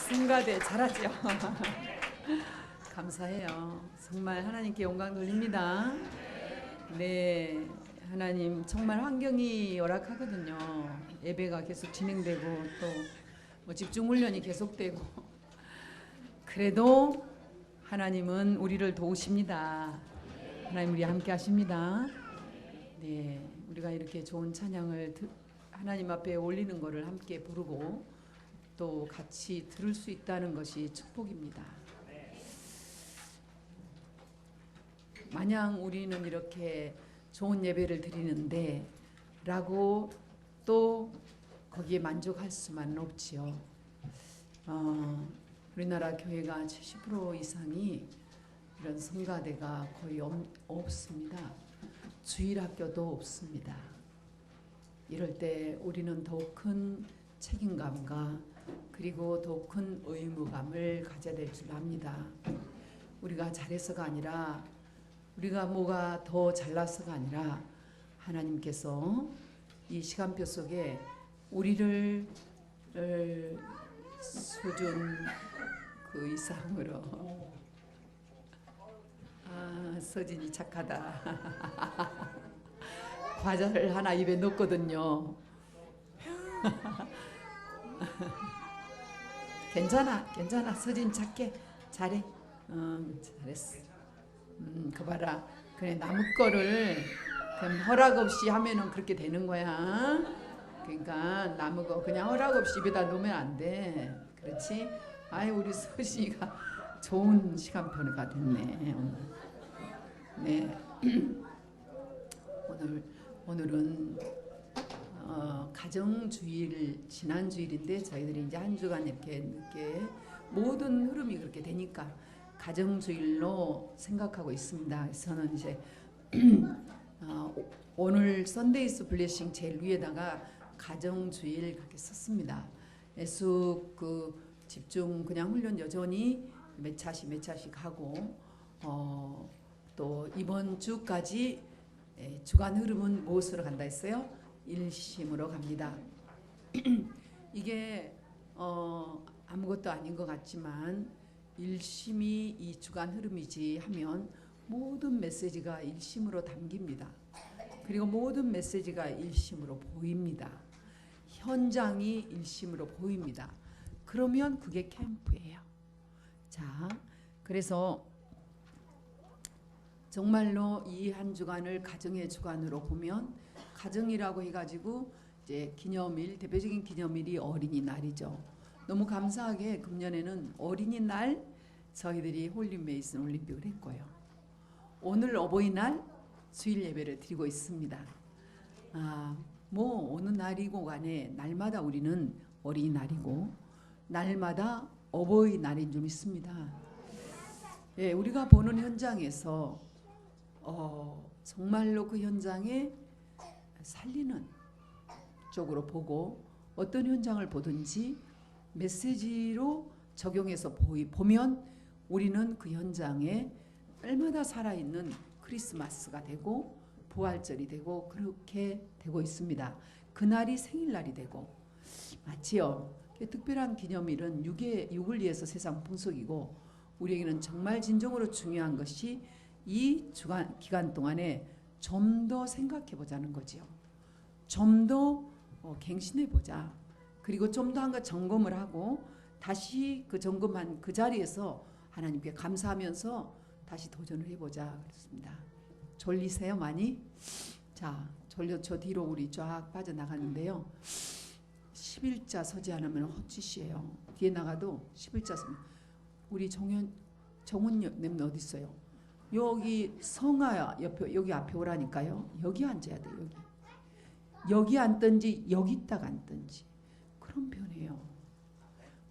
성가대 잘하죠. 감사해요. 정말 하나님께 영광 돌립니다. 네, 하나님 정말 환경이 열악하거든요. 예배가 계속 진행되고 또 뭐 집중 훈련이 계속되고 그래도 하나님은 우리를 도우십니다. 하나님 우리 함께 하십니다. 네, 우리가 이렇게 좋은 찬양을 하나님 앞에 올리는 것을 함께 부르고 또 같이 들을 수 있다는 것이 축복입니다. 마냥 우리는 이렇게 좋은 예배를 드리는데 라고 또 거기에 만족할 수만은 없지요. 우리나라 교회가 70% 이상이 이런 성가대가 거의 없습니다. 주일학교도 없습니다. 이럴 때 우리는 더욱 큰 책임감과 그리고 더욱 큰 의무감을 가져야 될 줄 압니다. 우리가 잘해서가 아니라 우리가 뭐가 더 잘나서가 아니라 하나님께서 이 시간표 속에 우리를 수준 그 이상으로 서진이 착하다. 과자를 하나 입에 넣거든요. 괜찮아 서진 착해 잘해. 잘했어. 그 봐라. 그래 나무 거를 그냥 허락 없이 하면은 그렇게 되는 거야. 그러니까 나무 거 그냥 허락 없이 입에다 놓으면 안 돼. 그렇지? 아이 우리 서진이가 좋은 시간표가 됐네 오늘. 네. 오늘은 가정주일 지난 주일인데 저희들이 이제 한 주간 이렇게 모든 흐름이 그렇게 되니까 가정주일로 생각하고 있습니다. 저는 이제 오늘 선데이스 블레싱 제일 위에다가 가정주일 그렇게 썼습니다. 예수 그 집중 그냥 훈련 여전히 몇 차씩 하고 또 이번 주까지 주간 흐름은 무엇으로 간다 했어요? 일심으로 갑니다. 이게 아무것도 아닌 것 같지만 일심이 이 주간 흐름이지 하면 모든 메시지가 일심으로 담깁니다. 그리고 모든 메시지가 일심으로 보입니다. 현장이 일심으로 보입니다. 그러면 그게 캠프예요. 자, 그래서 정말로 이 한 주간을 가정의 주간으로 보면 가정이라고 해가지고 이제 기념일 대표적인 기념일이 어린이날이죠. 너무 감사하게 금년에는 어린이날 저희들이 홀리 메이슨 올림픽을 했고요. 오늘 어버이날 주일 예배를 드리고 있습니다. 뭐 어느 날이고 간에 날마다 우리는 어린이날이고 날마다 어버이날인 줄 믿습니다. 예, 우리가 보는 현장에서 정말로 그 현장에 살리는 쪽으로 보고 어떤 현장을 보든지 메시지로 적용해서 보면 우리는 그 현장에 날마다 살아있는 크리스마스가 되고 부활절이 되고 그렇게 되고 있습니다. 그날이 생일날이 되고 마치요. 특별한 기념일은 6을 위해서 세상 풍속이고 우리에게는 정말 진정으로 중요한 것이 이 기간 동안에 좀 더 생각해 보자는 거지요. 좀 더 갱신해 보자. 그리고 좀 더 한가 점검을 하고 다시 그 점검한 그 자리에서 하나님께 감사하면서 다시 도전을 해보자 그랬습니다. 졸리세요 많이? 자, 저 뒤로 우리 쫙 빠져나가는데요. 11자 서지 않으면 헛짓이에요. 뒤에 나가도 11자 서면 우리 정훈님 어디 있어요? 여기 성아야 옆에 여기 앞에 오라니까요. 여기 앉아야 돼. 여기 앉든지 여기 있다가 앉든지 그런 편이에요.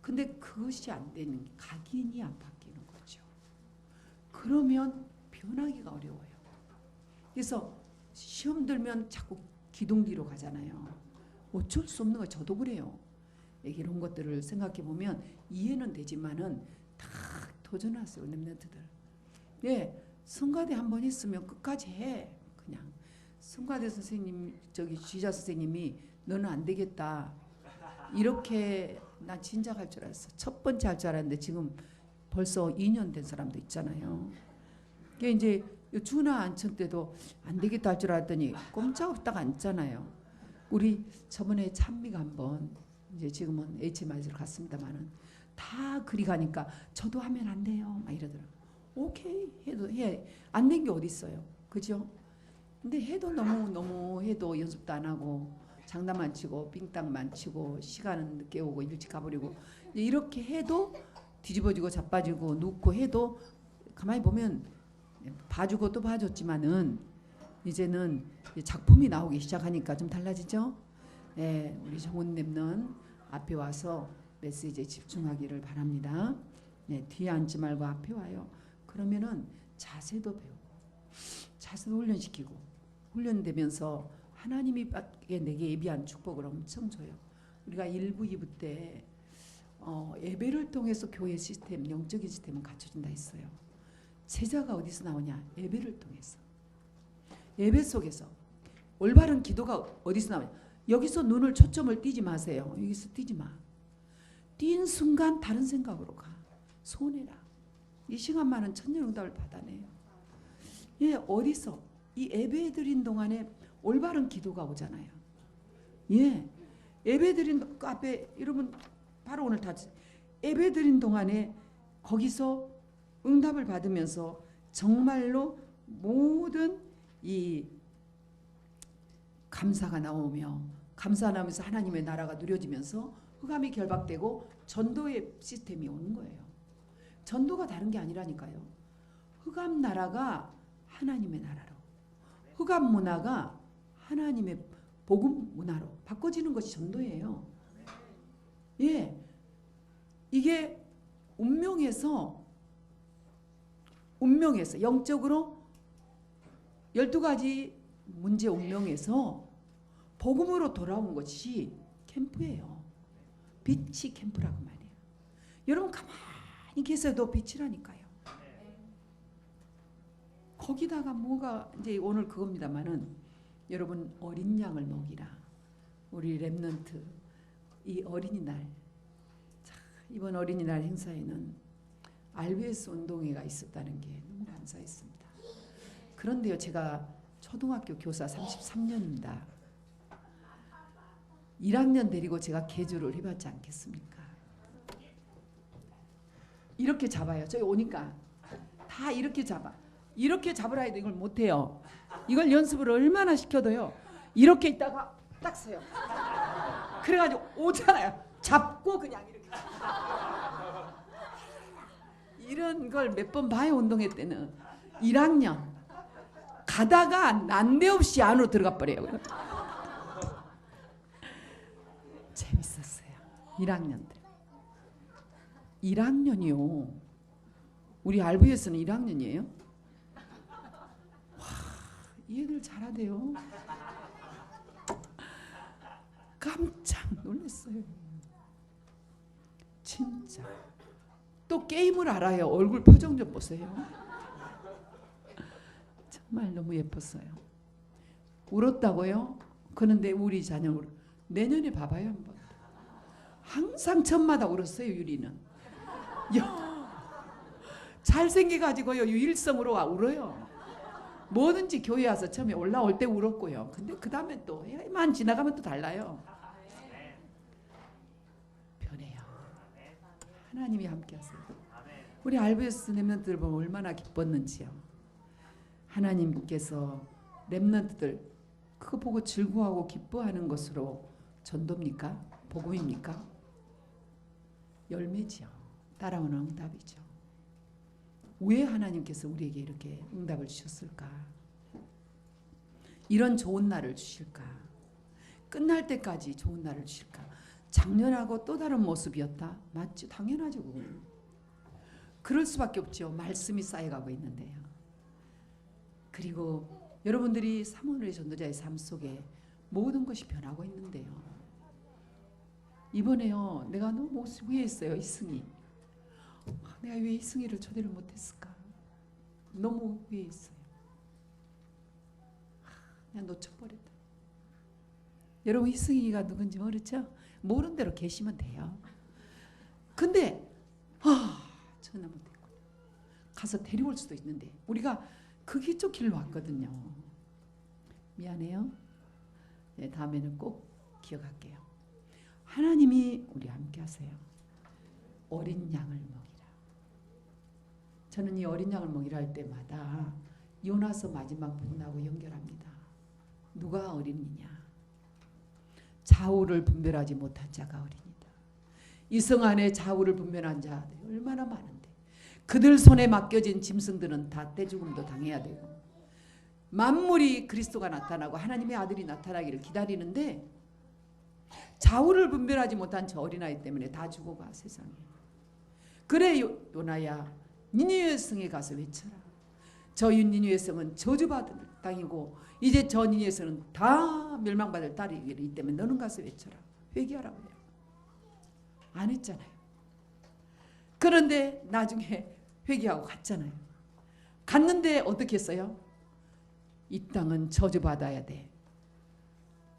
근데 그것이 안 되는 각인이 안 바뀌는 거죠. 그러면 변하기가 어려워요. 그래서 시험 들면 자꾸 기둥 뒤로 가잖아요. 어쩔 수 없는 거 저도 그래요. 이런 것들을 생각해 보면 이해는 되지만은 다 도전하세요 렘넌트들. 예, 성가대 한 번 했으면 끝까지 해. 그냥 성가대 선생님 지자 선생님이 너는 안 되겠다 이렇게 난 진작 할 줄 알았어. 첫 번째 할 줄 알았는데 지금 벌써 2년 된 사람도 있잖아요. 그게 이제 주나 안청 때도 안 되겠다 할 줄 알았더니 꼼짝없다가 앉잖아요. 우리 저번에 찬미가 한번 이제 지금은 HMI를 갔습니다만은 다 그리 가니까 저도 하면 안 돼요 막 이러더라고. 오케이 해도 해. 안 된 게 어디 있어요. 그죠? 근데 해도 너무 해도 연습도 안 하고 장난만 치고 빙땅만 치고 시간은 늦게 오고 일찍 가버리고 이렇게 해도 뒤집어지고 자빠지고 눕고 해도 가만히 보면 봐주고 또 봐줬지만은 이제는 작품이 나오기 시작하니까 좀 달라지죠. 네, 우리 정원 랩넌 앞에 와서 메시지에 집중하기를 바랍니다. 네, 뒤에 앉지 말고 앞에 와요. 그러면은 자세도 배우고 자세도 훈련시키고 훈련되면서 하나님이 내게 예비한 축복을 엄청 줘요. 우리가 1부, 2부 때 예배를 통해서 교회 시스템, 영적인 시스템은 갖춰진다 했어요. 제자가 어디서 나오냐? 예배를 통해서. 예배 속에서. 올바른 기도가 어디서 나오냐? 여기서 눈을 초점을 띄지 마세요. 여기서 띄지 마. 띈 순간 다른 생각으로 가. 손해라. 이 시간만은 천년응답을 받아내요. 예, 어디서? 이 예배 드린 동안에 올바른 기도가 오잖아요. 예, 예배 드린 앞에 여러분 바로 오늘 다 예배 드린 동안에 거기서 응답을 받으면서 정말로 모든 이 감사가 나오며 감사 나오면서 하나님의 나라가 누려지면서 흑암이 결박되고 전도의 시스템이 오는 거예요. 전도가 다른 게 아니라니까요. 흑암 나라가 하나님의 나라로, 흑암 문화가 하나님의 복음 문화로 바꿔지는 것이 전도예요. 예, 이게 운명에서 영적으로 12가지 문제 운명에서 복음으로 돌아온 것이 캠프예요. 빛이 캠프라고 말이에요. 여러분 가만히 계셔도 빛이라니까요. 거기다가 뭐가 이제 오늘 그겁니다만은 여러분 어린 양을 먹이라. 우리 랩넌트 이 어린이날, 자, 이번 어린이날 행사에는 RBS 운동회가 있었다는 게 너무 감사했습니다. 그런데요, 제가 초등학교 교사 33년입니다. 1학년 데리고 제가 개주를 해봤지 않겠습니까? 이렇게 잡아요. 저기 오니까 다 이렇게 잡아. 이렇게 잡으라 해도 이걸 못해요. 이걸 연습을 얼마나 시켜도요. 이렇게 있다가 딱 서요. 그래가지고 오잖아요. 잡고 그냥 이렇게. 이런 걸 몇 번 봐요. 운동회 때는. 1학년. 가다가 난데없이 안으로 들어가 버려요. 재밌었어요. 1학년들. 1학년이요. 우리 RV에서는 1학년이에요? 와, 이 애들 잘하대요. 깜짝 놀랐어요. 진짜. 또 게임을 알아요. 얼굴 표정 좀 보세요. 정말 너무 예뻤어요. 울었다고요? 그런데 우리 자녀 내년에 봐봐요 한번. 항상 전마다 울었어요. 유리는. 잘생겨가지고요. 유일성으로 울어요. 뭐든지 교회 와서 처음에 올라올 때 울었고요. 근데 그 다음에 또 해만 지나가면 또 달라요. 변해요. 하나님이 함께하세요. 우리 RBS 랩런트들 보면 얼마나 기뻤는지요. 하나님께서 랩런트들 그거 보고 즐거워하고 기뻐하는 것으로 전도입니까? 복음입니까? 열매지요. 따라오는 응답이죠. 왜 하나님께서 우리에게 이렇게 응답을 주셨을까? 이런 좋은 날을 주실까? 끝날 때까지 좋은 날을 주실까? 작년하고 또 다른 모습이었다? 맞죠? 당연하죠. 그건. 그럴 수밖에 없죠. 말씀이 쌓여가고 있는데요. 그리고 여러분들이 사모님의 전도자의 삶 속에 모든 것이 변하고 있는데요. 이번에요. 내가 너무 후회했어요. 이승희. 내가 왜 이승희를 초대를 못했을까? 너무 후회했어요. 그냥 놓쳐버렸다. 여러분 이승희가 누군지 모르죠? 모르는 대로 계시면 돼요. 근데 전화 못했구나. 가서 데려올 수도 있는데 우리가 그게 좀 길로 왔거든요. 미안해요. 네, 다음에는 꼭 기억할게요. 하나님이 우리와 함께 하세요. 어린 양을 먹이라. 저는 이 어린 양을 먹이라 할 때마다 요나서 마지막 부분하고 연결합니다. 누가 어린이냐? 좌우를 분별하지 못한 자가 어린이다. 이성 안에 좌우를 분별한 자들이 얼마나 많은데 그들 손에 맡겨진 짐승들은 다 떼죽음도 당해야 되고 만물이 그리스도가 나타나고 하나님의 아들이 나타나기를 기다리는데 좌우를 분별하지 못한 저 어린아이 때문에 다 죽어가 세상에. 그래 요나야 니느웨 성에 가서 외쳐라. 저 니느웨 성은 저주받을 땅이고 이제 저 니느웨 성은 다 멸망받을 딸이기 때문에 너는 가서 외쳐라. 회개하라고 해요. 안 했잖아요. 그런데 나중에 회개하고 갔잖아요. 갔는데 어떻게 했어요? 이 땅은 저주받아야 돼.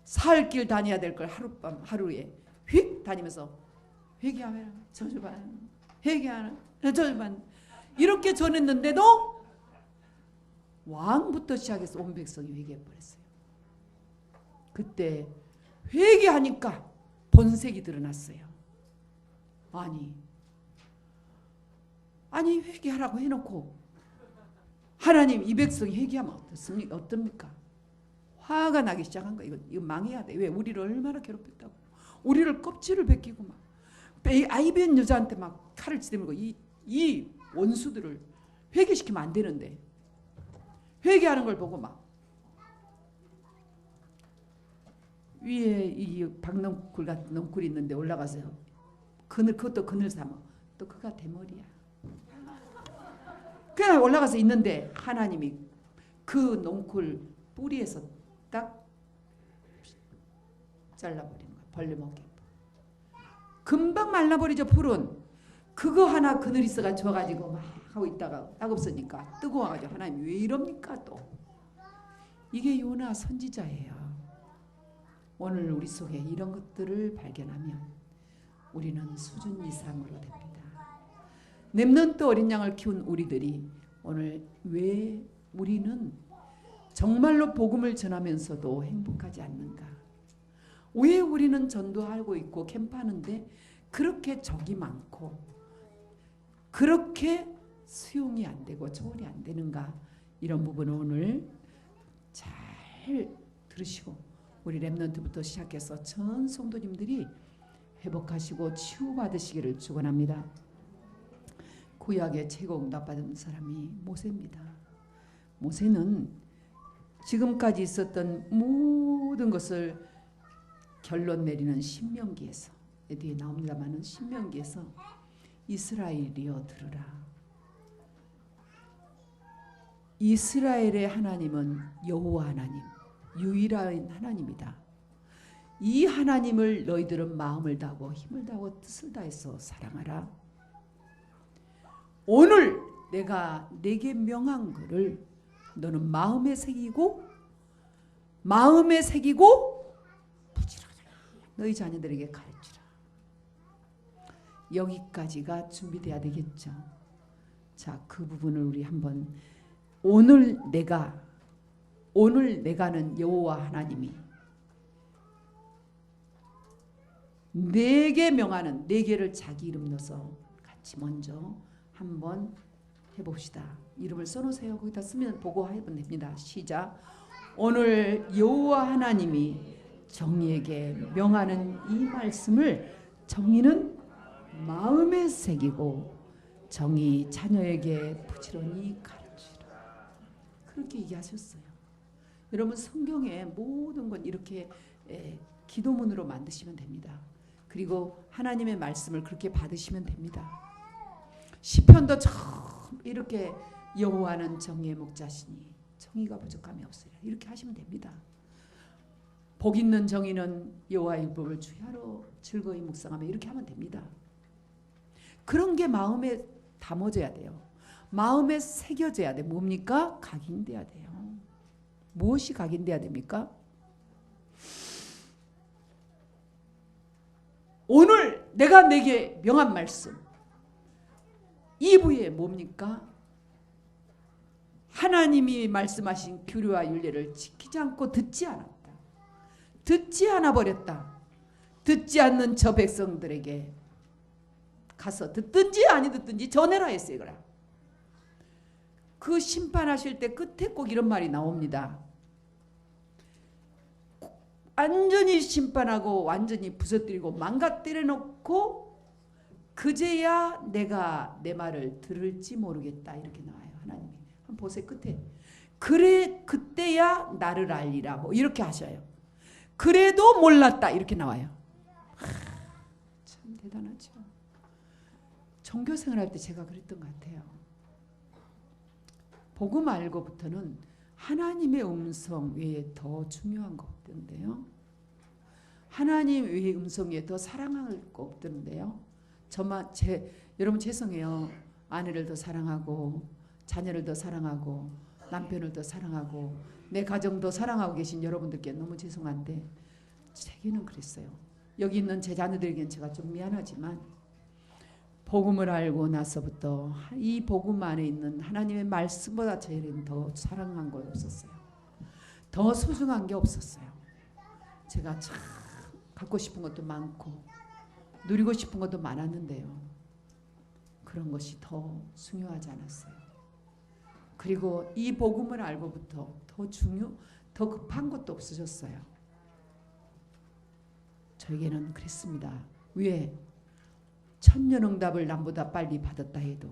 살 길 다녀야 될 걸 하룻밤 하루에 휙 다니면서 회개하라. 저주받아. 회개하라. 저주받아. 이렇게 전했는데도 왕부터 시작해서 온 백성이 회개해버렸어요. 그때 회개하니까 본색이 드러났어요. 아니 회개하라고 해놓고 하나님 이 백성이 회개하면 어떻습니까? 화가 나기 시작한 거예요. 이거 망해야 돼. 왜? 우리를 얼마나 괴롭혔다고. 우리를 껍질을 벗기고 막 아이변 여자한테 막 칼을 지대밀고 이 원수들을 회개시키면 안 되는데 회개하는 걸 보고 막 위에 이 박넝쿨 같은 넝쿨이 있는데 올라가서 그것도 그늘 삼아 또 그가 대머리야. 그냥 올라가서 있는데 하나님이 그 넝쿨 뿌리에서 딱 잘라버리는 거야. 벌레 먹게. 금방 말라버리죠. 풀은. 그거 하나 그늘 있어가 줘가지고 막 하고 있다가 딱 없으니까 뜨거워가지고 하나님 왜 이럽니까 또. 이게 요나 선지자예요. 오늘 우리 속에 이런 것들을 발견하면 우리는 수준 이상으로 됩니다. 렘넌트 어린 양을 키운 우리들이 오늘 왜 우리는 정말로 복음을 전하면서도 행복하지 않는가? 왜 우리는 전도하고 있고 캠프하는데 그렇게 적이 많고 그렇게 수용이 안 되고 조언이 안 되는가? 이런 부분을 오늘 잘 들으시고 우리 렘넌트부터 시작해서 전 성도님들이 회복하시고 치유받으시기를 축원합니다. 구약의 최고 응답받은 사람이 모세입니다. 모세는 지금까지 있었던 모든 것을 결론 내리는 신명기에서 뒤에 나옵니다마는 신명기에서 이스라엘이여 들으라. 이스라엘의 하나님은 여호와 하나님, 유일한 하나님이다. 이 하나님을 너희들은 마음을 다하고 힘을 다하고 뜻을 다해서 사랑하라. 오늘 내가 내게 명한 것을 너는 마음에 새기고 부지런히 너희 자녀들에게 가르치라. 여기까지가 준비돼야 되겠죠. 자, 그 부분을 우리 한번 오늘 내가는 여호와 하나님이 내게 명하는 네 개를 자기 이름 넣어서 같이 먼저 한번 해봅시다. 이름을 써놓으세요. 거기다 쓰면 보고 하면 됩니다. 시작. 오늘 여호와 하나님이 정의에게 명하는 이 말씀을 정의는 마음에 새기고 정의 자녀에게 부지런히 가르치라. 그렇게 얘기하셨어요. 여러분 성경의 모든 건 이렇게 기도문으로 만드시면 됩니다. 그리고 하나님의 말씀을 그렇게 받으시면 됩니다. 시편도 처음 이렇게 여호와는 정의의 목자시니 정의가 부족함이 없으리라. 이렇게 하시면 됩니다. 복 있는 정의는 여호와의 율법을 주야로 즐거이 묵상하며 이렇게 하면 됩니다. 그런 게 마음에 담아져야 돼요. 마음에 새겨져야 돼. 뭡니까? 각인돼야 돼요. 무엇이 각인돼야 됩니까? 오늘 내가 내게 명한 말씀 2부에 뭡니까? 하나님이 말씀하신 규례와 율례를 지키지 않고 듣지 않았다. 듣지 않아 버렸다. 듣지 않는 저 백성들에게 가서 듣든지 아니 듣든지 전해라 했어요. 그래. 그 심판하실 때 끝에 꼭 이런 말이 나옵니다. 완전히 심판하고 완전히 부서뜨리고 망가뜨려 놓고 그제야 내가 내 말을 들을지 모르겠다 이렇게 나와요. 하나님이 한번 보세요. 끝에 그래 그때야 나를 알리라 뭐 이렇게 하셔요. 그래도 몰랐다 이렇게 나와요. 참 대단하죠. 종교생활 할 때 제가 그랬던 것 같아요. 복음 알고부터는 하나님의 음성 외에 더 중요한 거 없던데요. 하나님 외의 음성 외에 더 사랑할 거 없던데요. 여러분 죄송해요. 아내를 더 사랑하고 자녀를 더 사랑하고 남편을 더 사랑하고 내 가정 더 사랑하고 계신 여러분들께 너무 죄송한데 제게는 그랬어요. 여기 있는 제 자녀들에게는 제가 좀 미안하지만 복음을 알고 나서부터 이 복음 안에 있는 하나님의 말씀보다 저에게는 더 사랑한 거 없었어요. 더 소중한 게 없었어요. 제가 참 갖고 싶은 것도 많고 누리고 싶은 것도 많았는데요. 그런 것이 더 중요하지 않았어요. 그리고 이 복음을 알고부터 더 급한 것도 없어졌어요. 저에게는 그랬습니다. 왜? 천년응답을 남보다 빨리 받았다 해도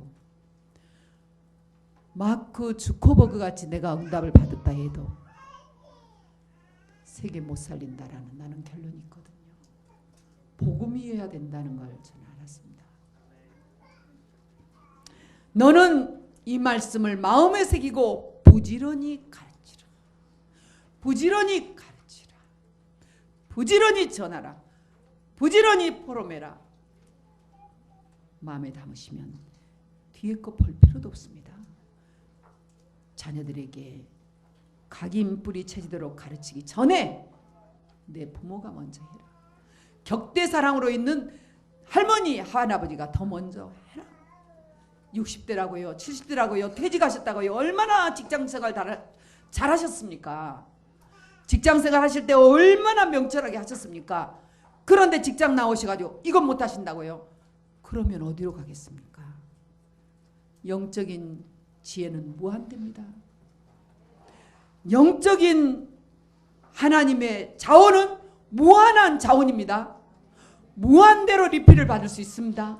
마크 주커버그 같이 내가 응답을 받았다 해도 세계 못 살린다라는 나는 결론이 있거든요. 복음이어야 된다는 걸 저는 알았습니다. 너는 이 말씀을 마음에 새기고 부지런히 가르치라. 부지런히 가르치라. 부지런히 전하라. 부지런히 포럼해라. 마음에 담으시면 뒤에 거 볼 필요도 없습니다. 자녀들에게 각인뿌리 채지도록 가르치기 전에 내 부모가 먼저 해라. 격대사랑으로 있는 할머니, 할아버지가 더 먼저 해라. 60대라고요. 70대라고요. 퇴직하셨다고요. 얼마나 직장생활 잘하셨습니까? 직장생활 하실 때 얼마나 명철하게 하셨습니까? 그런데 직장 나오셔가지고 이건 못하신다고요. 그러면 어디로 가겠습니까? 영적인 지혜는 무한대입니다. 영적인 하나님의 자원은 무한한 자원입니다. 무한대로 리필을 받을 수 있습니다.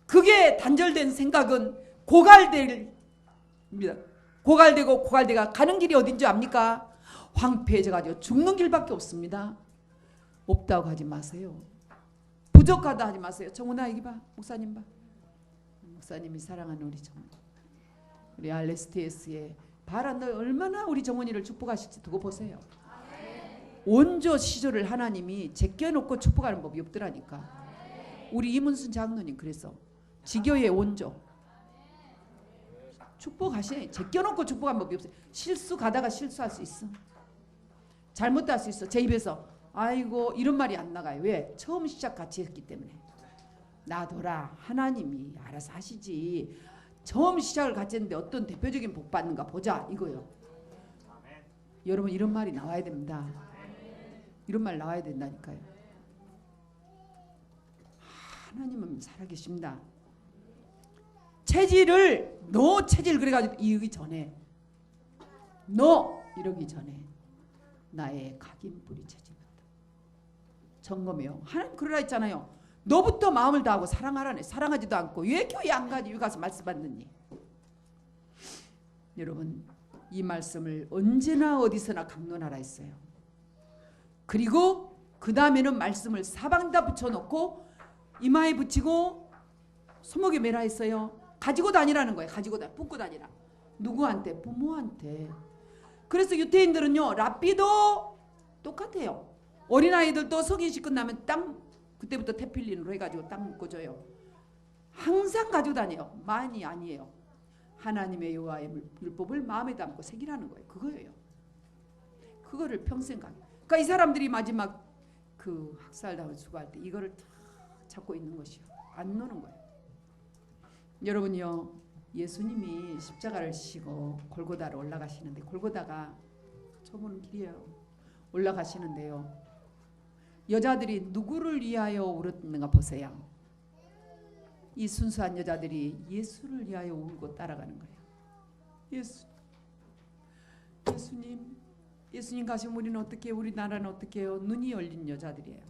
그게 단절된 생각은 고갈됩니다. 고갈되고 고갈대가 가는 길이 어딘지 압니까? 황폐해져가지고 죽는 길밖에 없습니다. 없다고 하지 마세요. 부족하다 하지 마세요. 정훈아 여기 봐. 목사님 봐. 목사님이 사랑하는 우리 정훈. 우리 RSTS에 봐라 너 얼마나 우리 정훈이를 축복하실지 두고 보세요. 원조 시조를 하나님이 제껴놓고 축복하는 법이 없더라니까. 우리 이문순 장로님 그래서 지교의 원조 축복하시 제껴놓고 축복한 법이 없어요. 실수 가다가 실수할 수 있어. 잘못할 수 있어. 제 입에서 아이고 이런 말이 안 나가요. 왜? 처음 시작 같이 했기 때문에. 놔둬라. 하나님이 알아서 하시지. 처음 시작을 같이 했는데 어떤 대표적인 복 받는가 보자 이거요. 여러분 이런 말이 나와야 됩니다. 이런 말 나와야 된다니까요. 하나님은 살아계십니다. 체질을 너 체질 그래가지고 이러기 전에 너 이러기 전에 나의 각인뿌리 체질부터 점검해요. 하나님 그러라 했잖아요. 너부터 마음을 다하고 사랑하라네. 사랑하지도 않고 왜 교회 안 가지? 왜 가서 말씀 받느니? 여러분 이 말씀을 언제나 어디서나 강론하라 했어요. 그리고 그 다음에는 말씀을 사방다 붙여놓고 이마에 붙이고 손목에 매라 했어요. 가지고 다니라는 거예요. 가지고 품고 다니라. 누구한테? 부모한테. 그래서 유태인들은요. 랍비도 똑같아요. 어린아이들도 성인식 끝나면 땅 그때부터 테필린으로 해가지고 땅 묶어줘요. 항상 가지고 다녀요. 많이 아니에요. 하나님의 여호와의 율법을 마음에 담고 새기라는 거예요. 그거예요. 그거를 평생 가. 그러니까 이 사람들이 마지막 그 학살당하고 수고할 때 이거를 다 잡고 있는 것이요. 안 노는 거예요. 여러분요, 예수님이 십자가를 지시고 골고다로 올라가시는데, 골고다가 좁은 길이에요. 올라가시는데요, 여자들이 누구를 위하여 울었는가 보세요. 이 순수한 여자들이 예수를 위하여 울고 따라가는 거예요. 예수님 가시면 우리는 어떻게, 우리나라는 어떻게 해요? 눈이 열린 여자들이에요.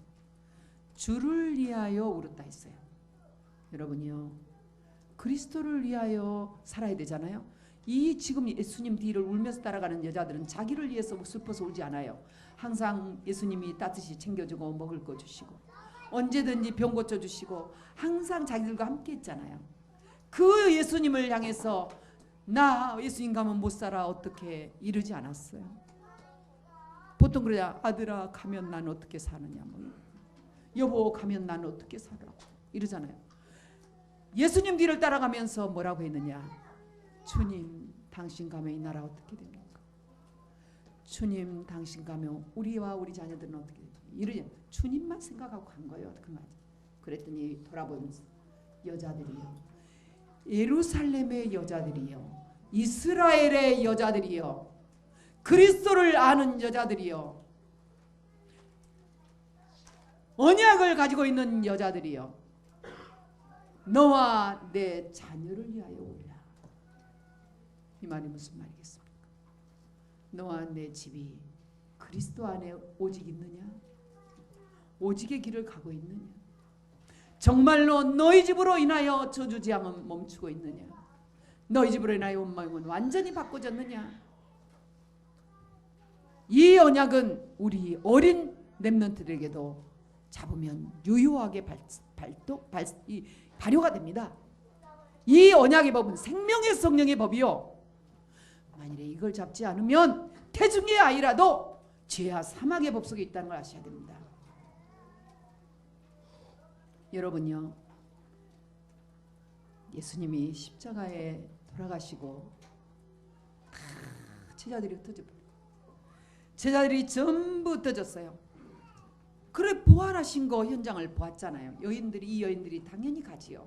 주를 위하여 울었다 했어요. 여러분이요, 그리스도를 위하여 살아야 되잖아요. 이 지금 예수님 뒤를 울면서 따라가는 여자들은 자기를 위해서 슬퍼서 울지 않아요. 항상 예수님이 따뜻이 챙겨주고 먹을 거 주시고 언제든지 병 고쳐주시고 항상 자기들과 함께 있잖아요. 그 예수님을 향해서 나 예수님 가면 못 살아 어떻게 이러지 않았어요. 보통 그래야 아들아 가면 난 어떻게 사느냐, 뭐. 여보 가면 난 어떻게 살라고 이러잖아요. 예수님 뒤를 따라가면서 뭐라고 했느냐. 주님 당신 가면 이 나라 어떻게 됩니까? 주님 당신 가면 우리와 우리 자녀들은 어떻게 됩니까? 이러지. 주님만 생각하고 간 거예요. 그랬더니 돌아보면서 여자들이요, 예루살렘의 여자들이요, 이스라엘의 여자들이요, 그리스도를 아는 여자들이요, 언약을 가지고 있는 여자들이요, 너와 내 자녀를 위하여 울라. 이 말이 무슨 말이겠습니까? 너와 내 집이 그리스도 안에 오직 있느냐? 오직의 길을 가고 있느냐? 정말로 너희 집으로 인하여 저주지향은 멈추고 있느냐? 너희 집으로 인하여 온 마음은 완전히 바꿔졌느냐? 이 언약은 우리 어린 렘넌트들에게도 잡으면 유효하게 발효가 됩니다. 이 언약의 법은 생명의 성령의 법이요, 만일에 이걸 잡지 않으면 태중의 아이라도 죄와 사망의 법 속에 있다는 걸 아셔야 됩니다. 여러분요, 예수님이 십자가에 돌아가시고 제자들이 흩어져 버려요. 제자들이 전부 흩어졌어요. 그래 부활하신 거 현장을 보았잖아요. 이 여인들이 당연히 가지요.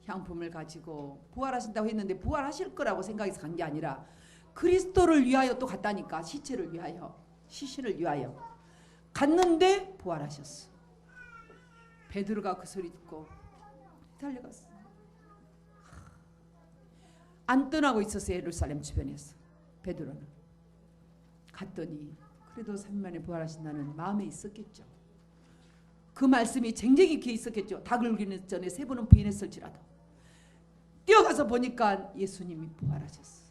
향품을 가지고 부활하신다고 했는데 부활하실 거라고 생각해서 간 게 아니라 그리스도를 위하여 또 갔다니까. 시체를 위하여, 시신을 위하여 갔는데 부활하셨어. 베드로가 그 소리 듣고 달려갔어. 안 떠나고 있었어요. 예루살렘 주변에서. 베드로는 갔더니 그래도 3일 만에 부활하신다는 마음에 있었겠죠. 그 말씀이 쟁쟁이 귀에 있었겠죠. 닭을 울기는 전에 3번은 부인했을지라도. 뛰어가서 보니까 예수님이 부활하셨어.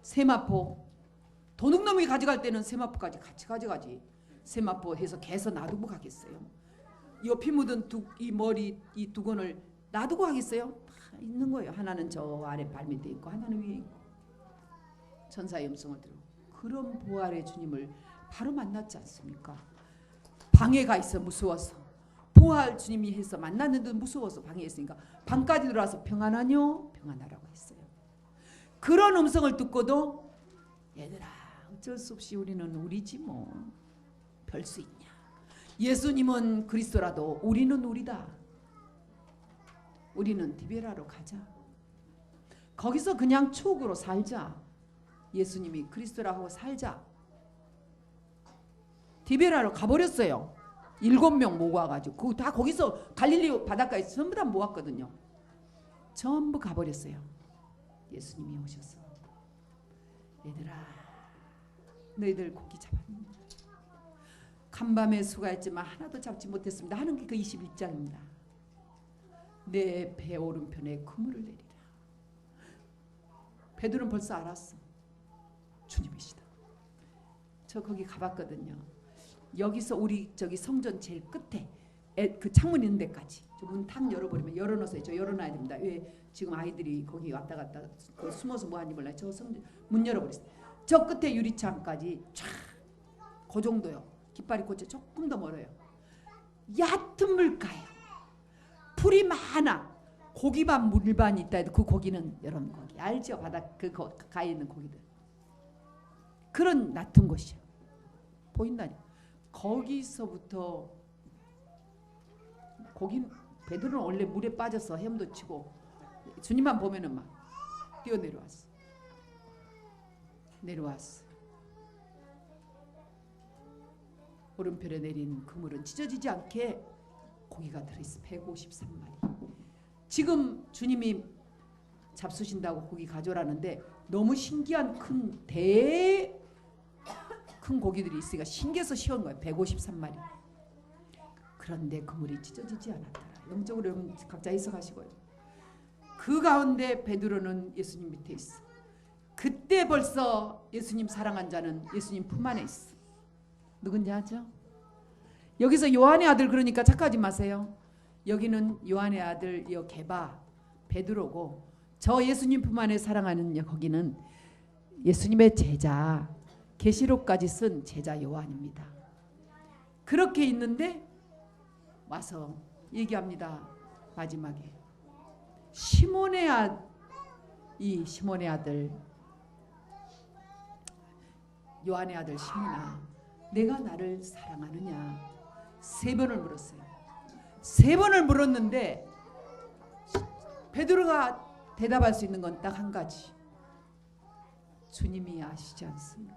세마포, 도둑놈이 가져갈 때는 세마포까지 같이 가져가지. 세마포 해서 개서 놔두고 가겠어요? 피 묻은 이 머리 이 두건을 놔두고 가겠어요? 다 있는 거예요. 하나는 저 아래 발밑에 있고 하나는 위에 있고. 천사의 음성을 들어 그런 부활의 주님을 바로 만났지 않습니까? 방해가 있어 무서워서. 부활 주님이 해서 만났는데 무서워서 방해했으니까 방까지 들어와서 평안하뇨? 평안하라고 했어요. 그런 음성을 듣고도 얘들아 어쩔 수 없이 우리는 우리지 뭐 별 수 있냐. 예수님은 그리스도라도 우리는 우리다. 우리는 디베라로 가자. 거기서 그냥 추억으로 살자. 예수님이 그리스도라고 살자. 디베라로 가버렸어요. 7명 모아가지고 다 거기서 갈릴리 바닷가에 전부 다 모았거든요. 전부 가버렸어요. 예수님이 오셔서 얘들아 너희들 고기 잡았니? 간밤에 수고했지만 하나도 잡지 못했습니다 하는 게 그 21장입니다. 내 배 오른편에 그물을 내리라. 베드로는 벌써 알았어. 주님이시다. 저 거기 가봤거든요. 여기서 우리 저기 성전 제일 끝에 그 창문 있는 데까지 문 탁 열어버리면 열어놓으세요. 저 열어놔야 됩니다. 왜 지금 아이들이 거기 왔다 갔다 숨어서 뭐 하는지 몰라요. 저 성전 문 열어버렸어요. 저 끝에 유리창까지 쫙 그 정도요. 깃발이 꽂혀 조금 더 멀어요. 얕은 물가요. 풀이 많아. 고기반 물반이 있다 해도 그 고기는 이런 고기 알죠? 바닥 그 가에 있는 고기들. 그런 얕은 곳이요. 보인다니. 거기서부터 베드로는 원래 물에 빠져서 헤엄도 치고 주님만 보면은 막 뛰어 내려왔어. 오른편에 내린 그물은 찢어지지 않게 고기가 들어있어. 153마리. 지금 주님이 잡수신다고 고기 가져라는데 너무 신기한 큰 고기들이 있으니까 신기해서 씌운 거예요. 153마리. 그런데 그물이 찢어지지 않았더라. 영적으로 여러분 각자 해석하시고요. 그 가운데 베드로는 예수님 밑에 있어. 그때 벌써 예수님 사랑한 자는 예수님 품 안에 있어. 누군지 아죠? 여기서 요한의 아들 그러니까 착각하지 마세요. 여기는 요한의 아들 게바 베드로고 저 예수님 품 안에 사랑하는 거기는 예수님의 제자 계시록까지 쓴 제자 요한입니다. 그렇게 있는데 와서 얘기합니다. 마지막에 시몬의 아들 요한의 아들 시몬아 내가 나를 사랑하느냐 3번을 물었어요. 3번을 물었는데 베드로가 대답할 수 있는 건 딱 한 가지. 주님이 아시지 않습니까?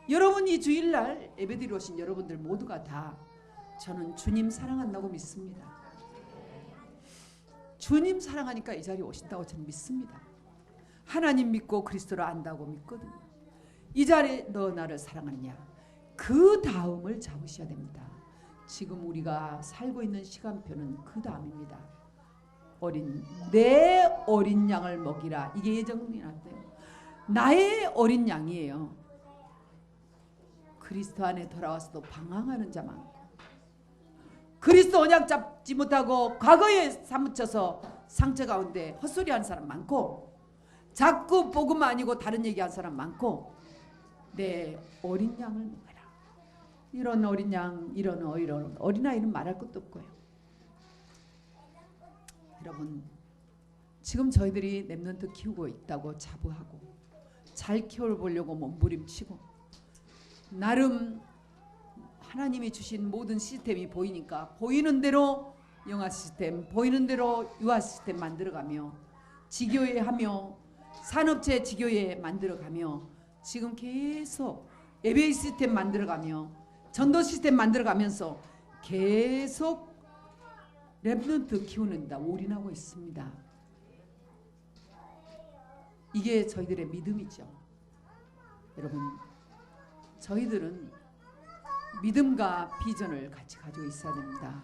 여러분 이 주일날 예배드리러 오신 여러분들 모두가 다 저는 주님 사랑한다고 믿습니다. 주님 사랑하니까 이 자리에 오신다고 저는 믿습니다. 하나님 믿고 그리스도를 안다고 믿거든요. 이 자리에 너 나를 사랑하느냐 그 다음을 잡으셔야 됩니다. 지금 우리가 살고 있는 시간표는 그 다음입니다. 내 어린 양을 먹이라. 이게 예정이 났대요. 나의 어린 양이에요. 그리스도 안에 돌아와서도 방황하는 자 많고 그리스도 언약 잡지 못하고 과거에 사무쳐서 상처 가운데 헛소리하는 사람 많고 자꾸 복음 아니고 다른 얘기하는 사람 많고 내 어린 양을 먹어라. 이런 어린 양 이런 어린아이는 말할 것도 없고요. 여러분 지금 저희들이 랩런트 키우고 있다고 자부하고 잘 키워보려고 몸부림치고 나름 하나님이 주신 모든 시스템이 보이니까 보이는 대로 영아 시스템 보이는 대로 유아 시스템 만들어가며 지교회 하며 산업체 지교회 만들어가며 지금 계속 예배 시스템 만들어가며 전도 시스템 만들어가면서 계속 랩런트 키우는 데 올인하고 있습니다. 이게 저희들의 믿음이죠. 여러분 저희들은 믿음과 비전을 같이 가지고 있어야 됩니다.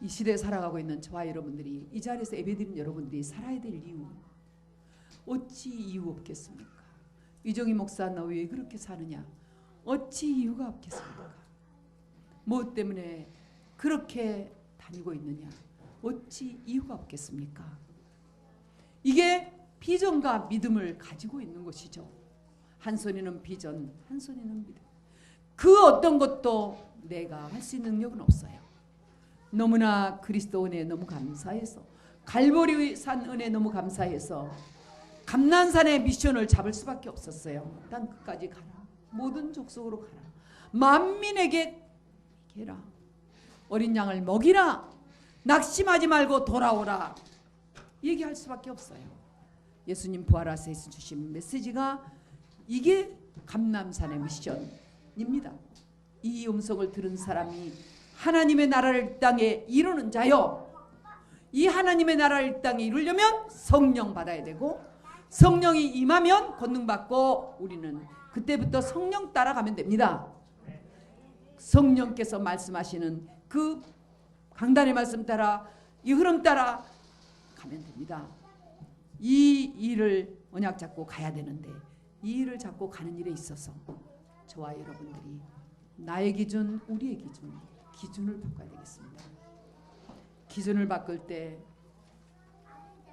이 시대에 살아가고 있는 저와 여러분들이 이 자리에서 예배드리는 여러분들이 살아야 될 이유 어찌 이유 없겠습니까? 위정희 목사 너 왜 그렇게 사느냐 어찌 이유가 없겠습니까? 무엇 때문에 그렇게 다니고 있느냐 어찌 이유가 없겠습니까? 이게 비전과 믿음을 가지고 있는 것이죠. 한 손에는 비전 한 손에는 믿음. 그 어떤 것도 내가 할 수 있는 능력은 없어요. 너무나 그리스도 은혜에 너무 감사해서 갈보리 산 은혜에 너무 감사해서 감난산의 미션을 잡을 수밖에 없었어요. 땅 끝까지 가라. 모든 족속으로 가라. 만민에게 해라. 어린 양을 먹이라. 낙심하지 말고 돌아오라. 얘기할 수밖에 없어요. 예수님 부활하셔서 주신 메시지가 이게 감남산의 미션입니다. 이 음성을 들은 사람이 하나님의 나라를 이 땅에 이루는 자요. 이 하나님의 나라를 이 땅에 이루려면 성령 받아야 되고 성령이 임하면 권능받고 우리는 그때부터 성령 따라가면 됩니다. 성령께서 말씀하시는 그 강단의 말씀 따라 이 흐름 따라 가면 됩니다. 이 일을 언약 잡고 가야 되는데 이 일을 잡고 가는 일에 있어서 저와 여러분들이 나의 기준, 우리의 기준을 바꿔야 되겠습니다. 기준을 바꿀 때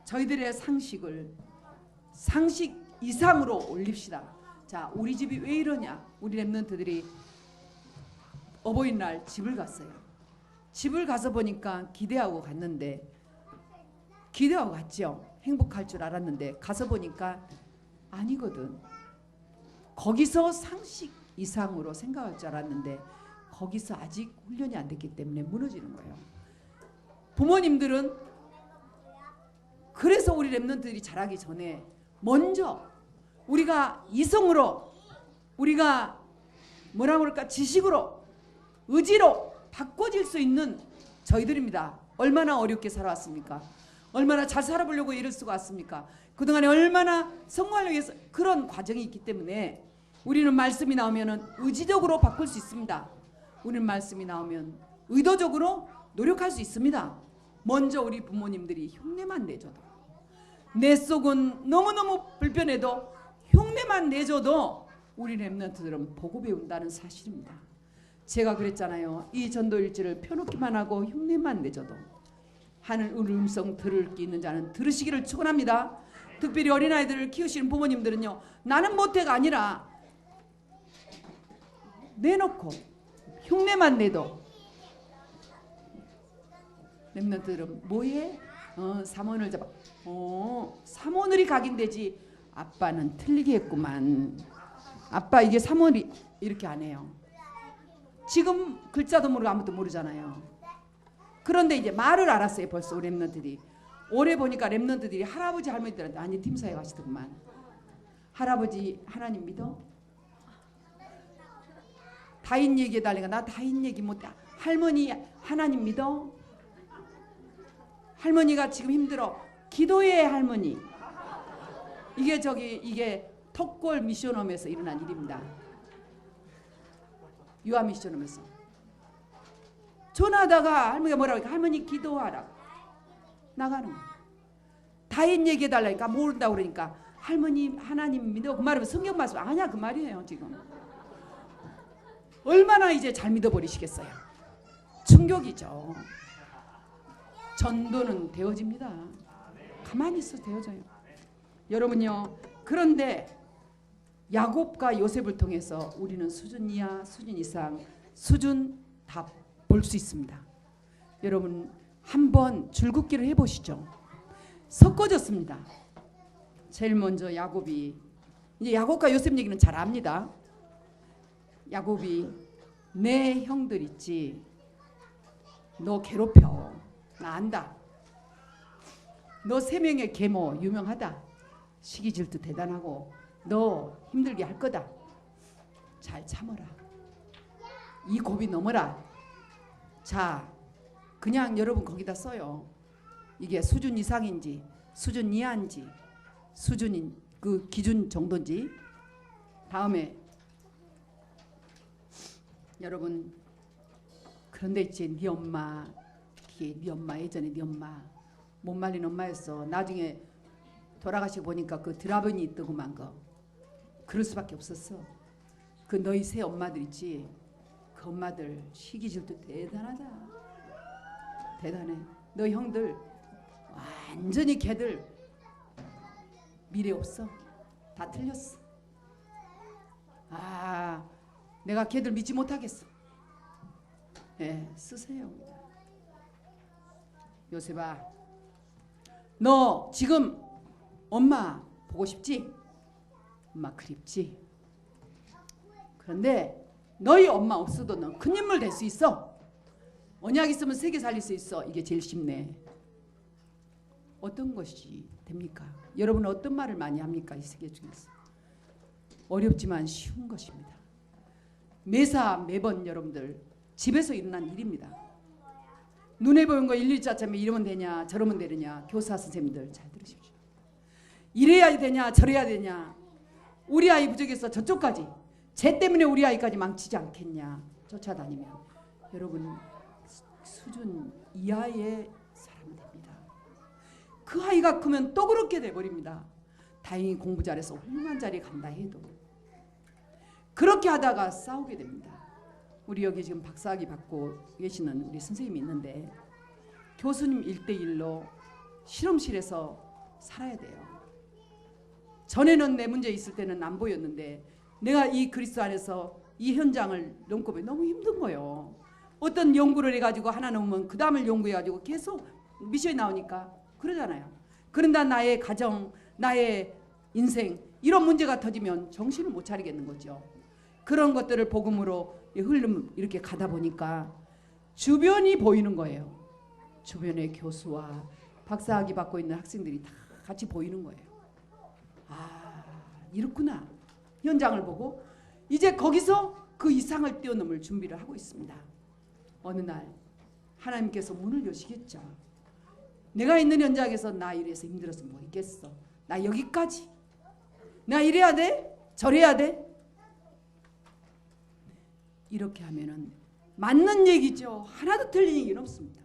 저희들의 상식 이상으로 올립시다. 자, 우리 집이 왜 이러냐? 우리 랩런트들이 어버이날 집을 갔어요. 집을 가서 보니까 기대하고 갔는데 기대하고 갔죠. 행복할 줄 알았는데 가서 보니까 아니거든. 거기서 상식 이상으로 생각할 줄 알았는데 거기서 아직 훈련이 안 됐기 때문에 무너지는 거예요. 부모님들은 그래서 우리 랩런트들이 자라기 전에 먼저 우리가 이성으로, 우리가 뭐라 그럴까, 지식으로, 의지로 바꿔질 수 있는 저희들입니다. 얼마나 어렵게 살아왔습니까? 얼마나 잘 살아보려고 이럴 수가 왔습니까? 그동안에 얼마나 성공하려고 해서 그런 과정이 있기 때문에 우리는 말씀이 나오면 의지적으로 바꿀 수 있습니다. 우리는 말씀이 나오면 의도적으로 노력할 수 있습니다. 먼저 우리 부모님들이 흉내만 내줘도, 내 속은 너무너무 불편해도 흉내만 내줘도 우리 랩런트들은 보고 배운다는 사실입니다. 제가 그랬잖아요. 이 전도일지를 펴놓기만 하고 흉내만 내줘도 하늘의 음성 들을 게 있는 자는 들으시기를 축원합니다. 특별히 어린아이들을 키우시는 부모님들은요, 나는 못해가 아니라 내놓고 흉내만 내도 랩런트들은 뭐해? 삼원을 잡아. 삼원을이 각인되지. 아빠는 틀리게 했구만. 아빠 이게 삼원이 이렇게 안 해요. 지금 글자도 모르고 아무것도 모르잖아요. 그런데 이제 말을 알았어요. 벌써 우리 랩런트들이. 올해 보니까 랩런트들이 할아버지 할머니들한테 아니 팀사에 가시더구만. 할아버지 하나님 믿어? 다인 얘기해달라니까 나 다인 얘기 못해. 할머니 하나님 믿어? 할머니가 지금 힘들어. 기도해 할머니. 이게 턱골 미션홈에서 일어난 일입니다. 유아 미션홈에서 전화하다가 할머니가 뭐라고 하니까 할머니 기도하라. 나가는 거야. 다인 얘기해달라니까 모른다고 그러니까 할머니 하나님 믿어. 그 말하면 성경 말씀 아니야 그 말이에요. 지금 얼마나 이제 잘 믿어버리시겠어요. 충격이죠. 전도는 되어집니다. 가만히 있어도 되어져요. 여러분요. 그런데 야곱과 요셉을 통해서 우리는 수준 이하, 수준 이상, 수준 다 볼 수 있습니다. 여러분 한번 줄긋기를 해보시죠. 섞어졌습니다. 제일 먼저 야곱이, 이제 야곱과 요셉 얘기는 잘 압니다. 야곱이 내 형들 있지, 너 괴롭혀. 나 안다. 너 세 명의 계모 유명하다. 시기 질투 대단하고 너 힘들게 할 거다. 잘 참아라. 이 고비 넘어라. 자, 그냥 여러분 거기다 써요. 이게 수준 이상인지 수준 이하인지 수준인 그 기준 정도인지. 다음에 여러분 그런데 있지 네 엄마, 네 엄마 예전에 네 엄마 못 말린 엄마였어. 나중에 돌아가시고 보니까 그 드라번이 있더구만. 그럴 수밖에 없었어. 그 너희 새 엄마들 있지, 그 엄마들 시기 질투 대단하다. 대단해. 너 형들 완전히 걔들 미래 없어. 다 틀렸어. 아, 내가 걔들 믿지 못하겠어. 네, 쓰세요. 요셉아, 너 지금 엄마 보고 싶지? 엄마 그립지? 그런데 너희 엄마 없어도 너 큰 인물 될 수 있어. 언약 있으면 세계 살릴 수 있어. 이게 제일 쉽네. 어떤 것이 됩니까? 여러분은 어떤 말을 많이 합니까? 이 세계 중에서. 어렵지만 쉬운 것입니다. 매번 여러분들 집에서 일어난 일입니다. 눈에 보이는 거 일일자처럼 이러면 되냐 저러면 되느냐. 교사 선생님들 잘 들으십시오. 이래야 되냐 저래야 되냐. 우리 아이 부족해서 저쪽까지, 쟤 때문에 우리 아이까지 망치지 않겠냐 쫓아다니면 여러분 수준 이하의 사람이 됩니다. 그 아이가 크면 또 그렇게 돼버립니다. 다행히 공부 잘해서 훌륭한 자리에 간다 해도 그렇게 하다가 싸우게 됩니다. 우리 여기 지금 박사학위 받고 계시는 우리 선생님이 있는데 교수님 1대1로 실험실에서 살아야 돼요. 전에는 내 문제 있을 때는 안 보였는데 내가 이 그리스도 안에서 이 현장을 넘고 보면 너무 힘든 거예요. 어떤 연구를 해가지고 하나 넘으면 그 다음을 연구해가지고 계속 미션이 나오니까 그러잖아요. 그런다 나의 가정, 나의 인생 이런 문제가 터지면 정신을 못 차리겠는 거죠. 그런 것들을 복음으로 흐름 이렇게 가다 보니까 주변이 보이는 거예요. 주변의 교수와 박사학위 받고 있는 학생들이 다 같이 보이는 거예요. 아, 이렇구나. 현장을 보고 이제 거기서 그 이상을 뛰어넘을 준비를 하고 있습니다. 어느 날 하나님께서 문을 여시겠죠. 내가 있는 현장에서 나 이래서 힘들어서 뭐 있겠어. 나 여기까지. 나 이래야 돼? 저래야 돼? 이렇게 하면은 맞는 얘기죠. 하나도 틀린 얘기는 없습니다.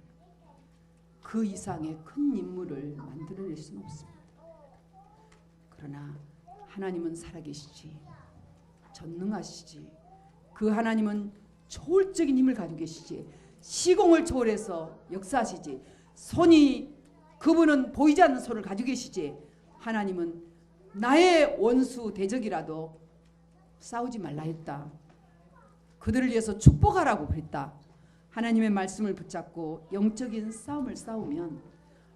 그 이상의 큰 인물을 만들어낼 수는 없습니다. 그러나 하나님은 살아계시지. 전능하시지. 그 하나님은 초월적인 힘을 가지고 계시지. 시공을 초월해서 역사하시지. 손이 그분은 보이지 않는 손을 가지고 계시지. 하나님은 나의 원수 대적이라도 싸우지 말라 했다. 그들을 위해서 축복하라고 그랬다. 하나님의 말씀을 붙잡고 영적인 싸움을 싸우면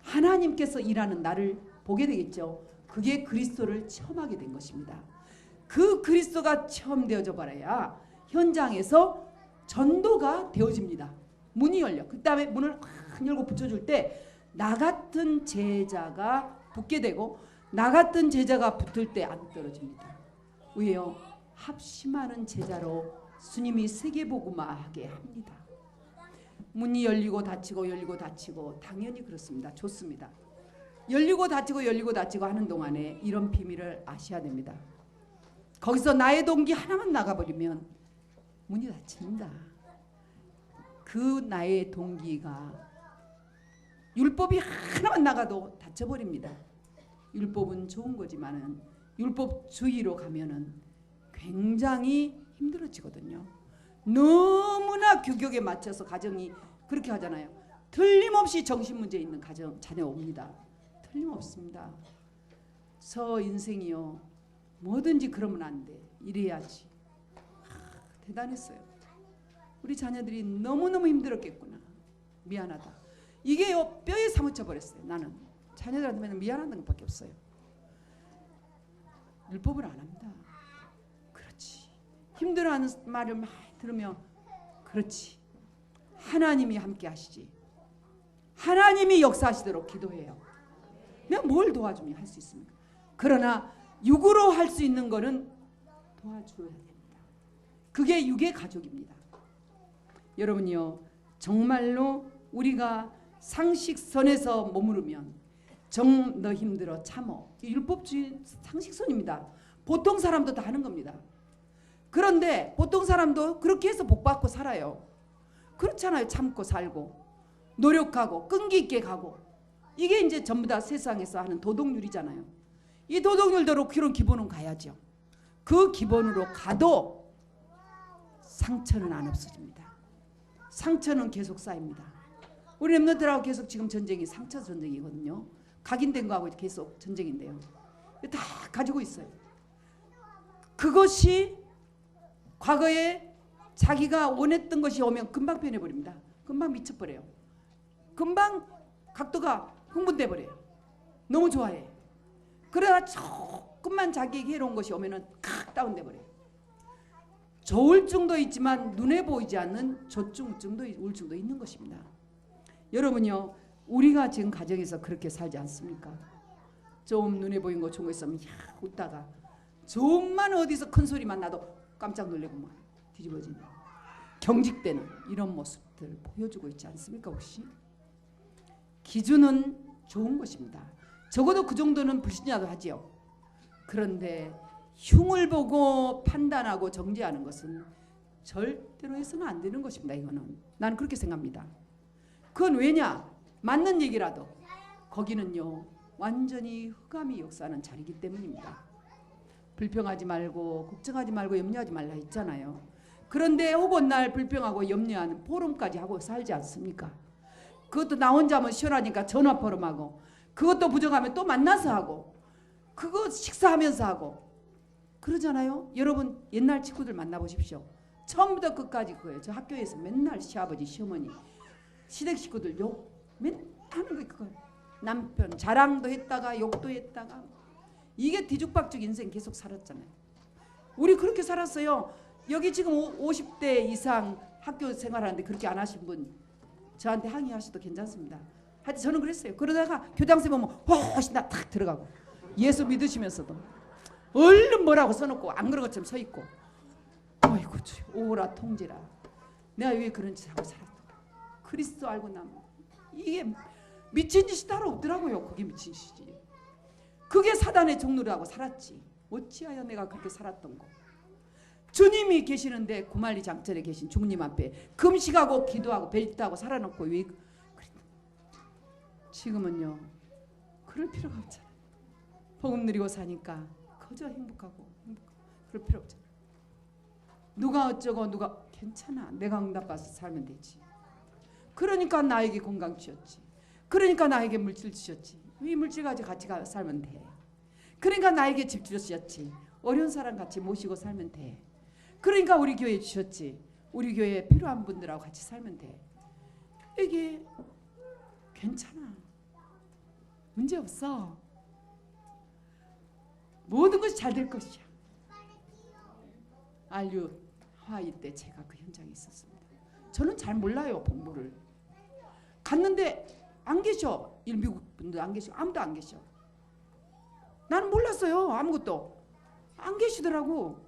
하나님께서 일하는 나를 보게 되겠죠. 그게 그리스도를 체험하게 된 것입니다. 그 그리스도가 체험되어져 버려야 현장에서 전도가 되어집니다. 문이 열려. 그 다음에 문을 확 열고 붙여줄 때 나 같은 제자가 붙게 되고 나 같은 제자가 붙을 때 안 떨어집니다. 왜요? 합심하는 제자로 주님이 세계복음화하게 합니다. 문이 열리고 닫히고 열리고 닫히고 당연히 그렇습니다. 좋습니다. 열리고 닫히고 하는 동안에 이런 비밀을 아셔야 됩니다. 거기서 나의 동기 하나만 나가버리면 문이 닫힙니다. 그 나의 동기가 율법이 하나만 나가도 닫혀버립니다. 율법은 좋은 거지만은 율법주의로 가면은 굉장히 힘들어지거든요. 너무나 규격에 맞춰서 가정이 그렇게 하잖아요. 틀림없이 정신문제 있는 가정 자녀 옵니다. 틀림없습니다. 저 인생이요 뭐든지 그러면 안 돼. 이래야지. 대단했어요. 우리 자녀들이 너무너무 힘들었겠구나. 미안하다. 이게요 뼈에 사무쳐 버렸어요. 나는 자녀들한테 맨날 미안하다는 것밖에 없어요. 율법을 안 합니다. 그렇지. 힘들어하는 말을 많이 들으면 그렇지. 하나님이 함께 하시지. 하나님이 역사하시도록 기도해요. 내가 뭘 도와주면 할 수 있습니까? 그러나 육으로 할 수 있는 거는 도와줘야 됩니다. 그게 육의 가족입니다. 여러분요 정말로 우리가 상식선에서 머무르면 너 힘들어 참어. 율법주의 상식선입니다. 보통 사람도 다 하는 겁니다. 그런데 보통 사람도 그렇게 해서 복받고 살아요. 그렇잖아요. 참고 살고 노력하고 끈기 있게 가고 이게 이제 전부 다 세상에서 하는 도덕률이잖아요. 이 도덕률대로 그런 기본은 가야죠. 그 기본으로 가도 상처는 안 없어집니다. 상처는 계속 쌓입니다. 우리 렘넌트들하고 계속 지금 전쟁이 상처 전쟁이거든요. 각인된 거하고 계속 전쟁인데요. 다 가지고 있어요. 그것이 과거에 자기가 원했던 것이 오면 금방 변해버립니다. 금방 미쳐버려요. 금방 각도가 흥분돼 버려요. 너무 좋아해. 그러다 조금만 자기에게 해로운 것이 오면은 칵 다운돼 버려요. 조울증도 있지만 눈에 보이지 않는 조증증도 우울증도 있는 것입니다. 여러분요 우리가 지금 가정에서 그렇게 살지 않습니까? 좀 눈에 보이는 거 좋은 거 있으면 야 웃다가 좀만 어디서 큰 소리만 나도 깜짝 놀래고 막 뒤집어지는 경직되는 이런 모습들 보여주고 있지 않습니까? 혹시? 기준은 좋은 것입니다. 적어도 그 정도는 불신이라도 하지요. 그런데 흉을 보고 판단하고 정죄하는 것은 절대로 해서는 안 되는 것입니다. 이거는 나는 그렇게 생각합니다. 그건 왜냐? 맞는 얘기라도 거기는요 완전히 흑암이 역사하는 자리이기 때문입니다. 불평하지 말고 걱정하지 말고 염려하지 말라 했잖아요. 그런데 혹은 날 불평하고 염려하는 포럼까지 하고 살지 않습니까? 그것도 나 혼자 하면 시원하니까 전화 포럼하고 그것도 부족하면 또 만나서 하고 그거 식사하면서 하고 그러잖아요. 여러분 옛날 친구들 만나보십시오. 처음부터 끝까지 그거예요. 저 학교에서 맨날 시아버지 시어머니 시댁 식구들 욕 맨날 하는 게 그거예요. 남편 자랑도 했다가 욕도 했다가 이게 뒤죽박죽 인생 계속 살았잖아요. 우리 그렇게 살았어요. 여기 지금 50대 이상 학교 생활하는데 그렇게 안 하신 분 저한테 항의하셔도 괜찮습니다. 하여튼 저는 그랬어요. 그러다가 교장선생님 보면 훨씬 탁 들어가고 예수 믿으시면서도 얼른 뭐라고 써놓고 안 그런 것처럼 서 있고 아이고 오라 통제라. 내가 왜 그런 짓 하고 살았어. 그리스도 알고 나면 이게 미친 짓이 따로 없더라고요. 그게 미친 짓이지. 그게 사단의 종로라고 살았지. 어찌하여 내가 그렇게 살았던 거. 주님이 계시는데 구말리 장천에 계신 주님 앞에 금식하고 기도하고 벨트하고 살아놓고 왜 지금은요 그럴 필요가 없잖아요. 복음 누리고 사니까 그저 행복하고 그럴 필요 없잖아요. 누가 어쩌고 누가 괜찮아. 내가 응답받아서 살면 되지. 그러니까 나에게 건강 주셨지. 그러니까 나에게 물질 주셨지. 이 물질 가지고 같이 살면 돼. 그러니까 나에게 집 주셨지. 어려운 사람 같이 모시고 살면 돼. 그러니까 우리 교회 주셨지. 우리 교회에 필요한 분들하고 같이 살면 돼. 이게 괜찮아. 문제 없어. 모든 것이 잘 될 것이야. 알류 화이 때 제가 그 현장에 있었습니다. 저는 잘 몰라요. 본부를. 갔는데 안 계셔. 미국 분들 안 계셔. 아무도 안 계셔. 나는 몰랐어요. 아무것도. 안 계시더라고.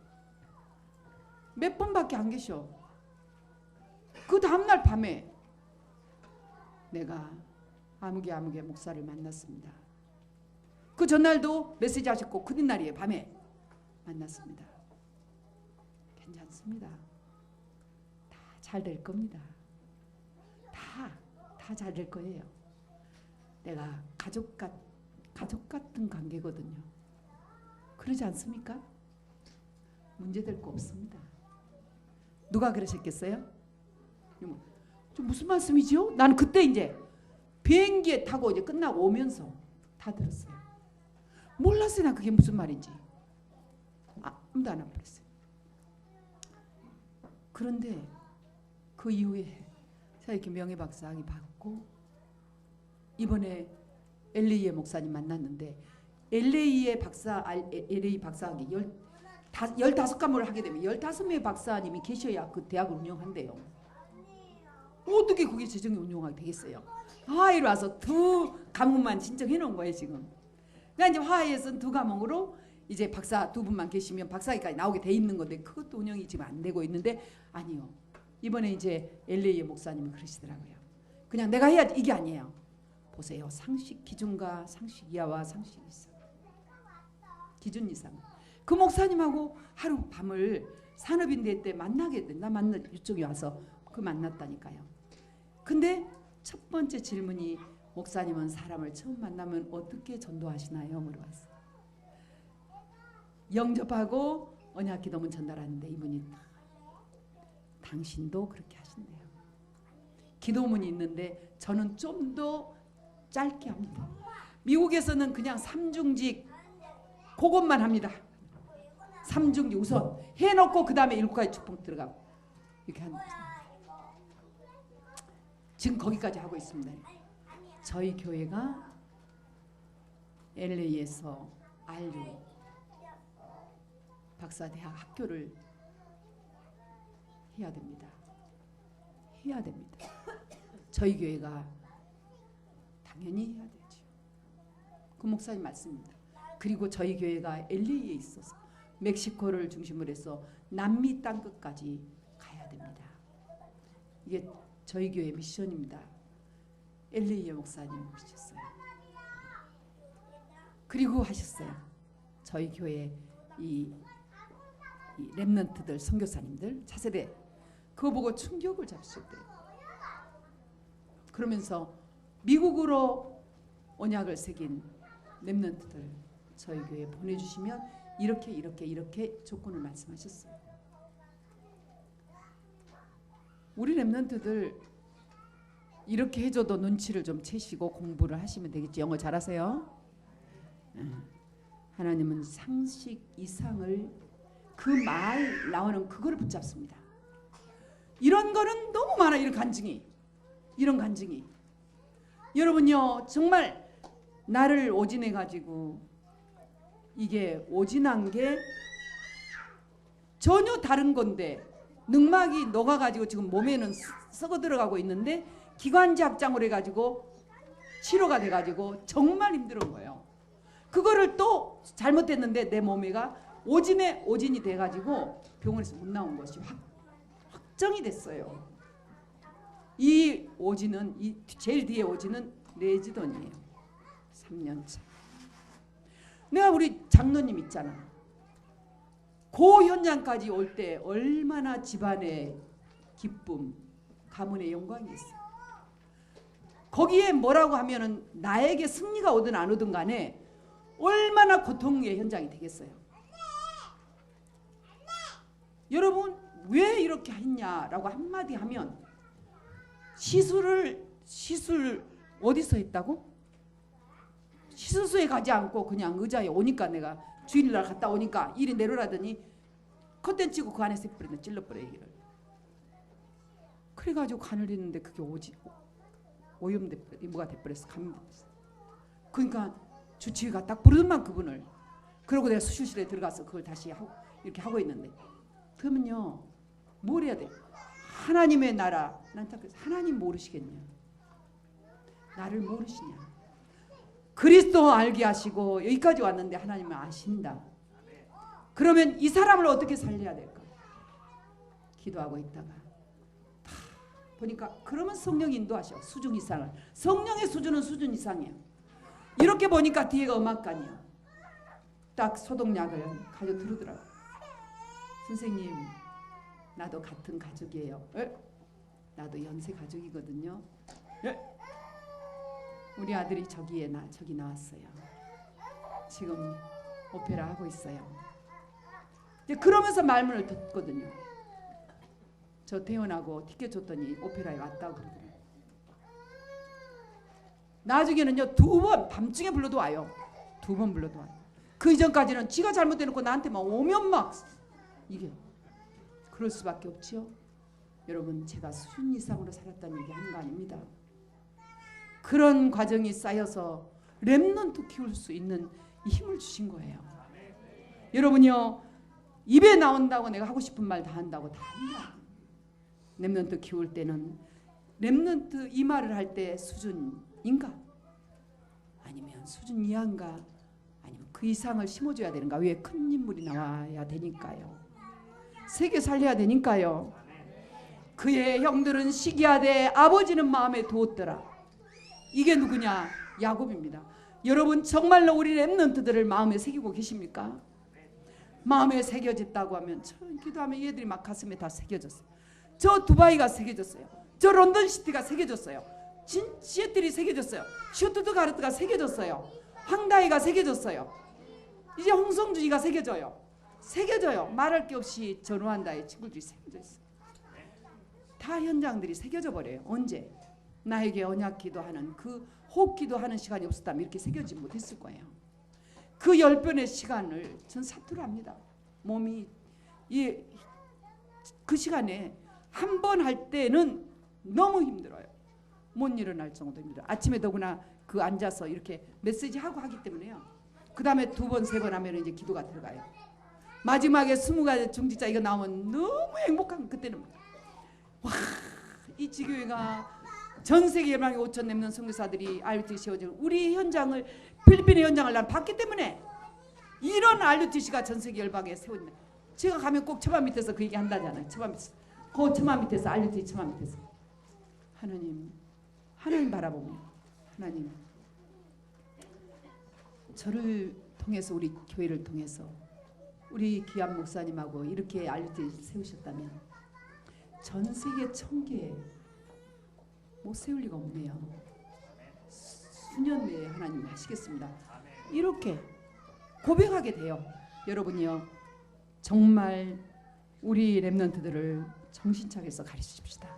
몇 번밖에 안 계셔. 그 다음날 밤에 내가 아무개 목사를 만났습니다. 그 전날도 메시지 하셨고 그 뒷날이에요. 밤에 만났습니다. 괜찮습니다. 다 잘 될 겁니다. 다 잘 될 거예요. 내가 가족 같은 관계거든요. 그러지 않습니까? 문제될 거 없습니다. 누가 그러셨겠어요? 좀 무슨 말씀이지요? 나는 그때 이제 비행기에 타고 이제 끝나고 오면서 다 들었어요. 몰랐어요. 나 그게 무슨 말인지. 아무도 안 버렸어요. 그런데 그 이후에 제가 이렇게 명예박사학위 받고 이번에 LA의 목사님 만났는데 LA 박사학위 15과목을 하게 되면 15명의 박사님이 계셔야 그 대학을 운영한대요. 어떻게 그게 재정이 운영하게 되겠어요? 하와이로 와서 2과목만 신청해 놓은 거예요 지금. 그러니까 이제 하와이에서는 2과목으로 이제 박사 2분만 계시면 박사학위까지 나오게 돼 있는 건데 그것도 운영이 지금 안 되고 있는데 아니요. 이번에 이제 LA의 목사님이 그러시더라고요. 그냥 내가 해야지 이게 아니에요. 보세요. 상식 기준과 상식 이하와 상식 이상. 기준 이상. 그 목사님하고 하루 밤을 산업인대 때 만나게 돼. 나 이쪽에 와서 그 만났다니까요. 근데 첫 번째 질문이 목사님은 사람을 처음 만나면 어떻게 전도하시나요? 물어봤어요. 영접하고 언약 기도문 전달하는데 이분이 당신도 그렇게 하신대요. 기도문이 있는데 저는 좀 더 짧게 합니다. 미국에서는 그냥 삼중직 그것만 합니다. 삼중직 우선 해놓고 그 다음에 7가지 축복 들어가고 이렇게 하는 거죠. 지금 거기까지 하고 있습니다. 저희 교회가 LA에서 알류 박사대학 학교를 해야 됩니다. 해야 됩니다. 저희 교회가 당연히 해야 되죠. 그 목사님 말씀입니다. 그리고 저희 교회가 LA에 있어서 멕시코를 중심으로 해서 남미 땅끝까지 가야 됩니다. 이게 저희 교회 미션입니다. LA의 목사님 오셨어요. 그리고 하셨어요. 저희 교회 이 렘넌트들 선교사님들 차세대 그거 보고 충격을 잡으셨대요. 그러면서 미국으로 언약을 새긴 렘넌트들 저희 교회에 보내주시면 이렇게 조건을 말씀하셨어요. 우리 렘넌트들 이렇게 해줘도 눈치를 좀 채시고 공부를 하시면 되겠지. 영어 잘하세요? 하나님은 상식 이상을 그 말 나오는 그거를 붙잡습니다. 이런 거는 너무 많아. 이런 간증이 여러분요 정말 나를 오진해 가지고 이게 오진한 게 전혀 다른 건데 늑막이 녹아가지고 지금 몸에는 썩어 들어가고 있는데 기관지 확장을 해가지고 치료가 돼가지고 정말 힘들은 거예요. 그거를 또 잘못했는데 내 몸에가 오진이 돼가지고 병원에서 못 나온 것이 확정이 됐어요. 이 오진은 이 제일 뒤에 오진은 레지던이에요. 3년차. 내가 우리 장로님 있잖아. 그 현장까지 올 때 얼마나 집안의 기쁨, 가문의 영광이 있어. 거기에 뭐라고 하면은 나에게 승리가 오든 안 오든 간에 얼마나 고통의 현장이 되겠어요. 여러분 왜 이렇게 했냐라고 한마디 하면 시술 어디서 했다고? 시술소에 가지 않고 그냥 의자에 오니까 내가 주일날 갔다 오니까 일이 내려라더니 커튼 치고 그 안에서 해버렸네. 찔러버려 얘기를. 그래가지고 간을 했는데 그게 오염돼버렸어. 뭐가 돼버렸어. 감염됐어. 그러니까 주치의가 딱 부르더만 그분을. 그러고 내가 수술실에 들어가서 그걸 다시 이렇게 하고 있는데 그러면요 뭘 해야 돼? 하나님의 나라. 난 딱 하나님 모르시겠냐? 나를 모르시냐? 그리스도 알게 하시고 여기까지 왔는데 하나님은 아신다. 그러면 이 사람을 어떻게 살려야 될까? 기도하고 있다가 다 보니까 그러면 성령이 인도하셔. 수준 이상을. 성령의 수준은 수준 이상이야. 이렇게 보니까 뒤에가 음악관이야. 딱 소독약을 가져 들으더라고. 선생님 나도 같은 가족이에요. 에? 나도 연세 가족이거든요. 에? 우리 아들이 저기 나왔어요. 지금 오페라 하고 있어요. 그러면서 말문을 듣거든요. 저 퇴원하고 티켓 줬더니 오페라에 왔다고 그러더라고요. 나중에는요 2번 밤중에 불러도 와요. 2번 불러도 와요. 그 이전까지는 지가 잘못해놓고 나한테 막 오면 막 이게 그럴 수밖에 없지요. 여러분 제가 수준 이상으로 살았다는 얘기 하는 거 아닙니다. 그런 과정이 쌓여서 렘넌트 키울 수 있는 힘을 주신 거예요. 여러분요 입에 나온다고 내가 하고 싶은 말 다 한다고 다 한다. 렘넌트 키울 때는 렘넌트 이 말을 할 때 수준인가? 아니면 수준 이하인가? 아니면 그 이상을 심어줘야 되는가? 왜 큰 인물이 나와야 되니까요. 세계 살려야 되니까요. 그의 형들은 시기하되 아버지는 마음에 두었더라. 이게 누구냐? 야곱입니다. 여러분 정말로 우리 렘넌트들을 마음에 새기고 계십니까? 마음에 새겨졌다고 하면 저 기도하면 얘들이 막 가슴에 다 새겨졌어요. 저 두바이가 새겨졌어요. 저 런던시티가 새겨졌어요. 시애틀이 새겨졌어요. 슈투트가르트가 새겨졌어요. 황다이가 새겨졌어요. 이제 홍성준이가 새겨져요. 새겨져요. 말할 게 없이 전우한다의 친구들이 새겨져 있어요. 다 현장들이 새겨져 버려요. 언제? 나에게 언약 기도하는 그 호흡 기도하는 시간이 없었다면 이렇게 새겨지지 못했을 거예요. 그 10번의 시간을 전 사투합니다. 몸이 그 시간에 한 번 할 때는 너무 힘들어요. 못 일어날 정도 힘들어요. 아침에 더구나 그 앉아서 이렇게 메시지 하고 하기 때문에요. 그 다음에 2번, 3번 하면 이제 기도가 들어가요. 마지막에 20가지 중지자 이거 나오면 너무 행복한 그때는 와, 이 지교회가 전 세계 열방에 5천 넘는 선교사들이 RUTC 오죠. 우리 현장을 필리핀의 현장을 난 봤기 때문에 이런 RUTC가 전 세계 열방에 세웠네. 제가 가면 꼭 처마 밑에서 그 얘기 한다잖아요. 처마 밑에서 그 처마 밑에서 RUTC 처마 밑에서 하나님 바라보며 하나님 저를 통해서 우리 교회를 통해서 우리 귀한 목사님하고 이렇게 RUTC 세우셨다면 전 세계 1000개 못 세울 리가 없네요. 수년 내에 하나님 하시겠습니다. 이렇게 고백하게 돼요. 여러분이요 정말 우리 렘넌트들을 정신 차려서 가르치십시다.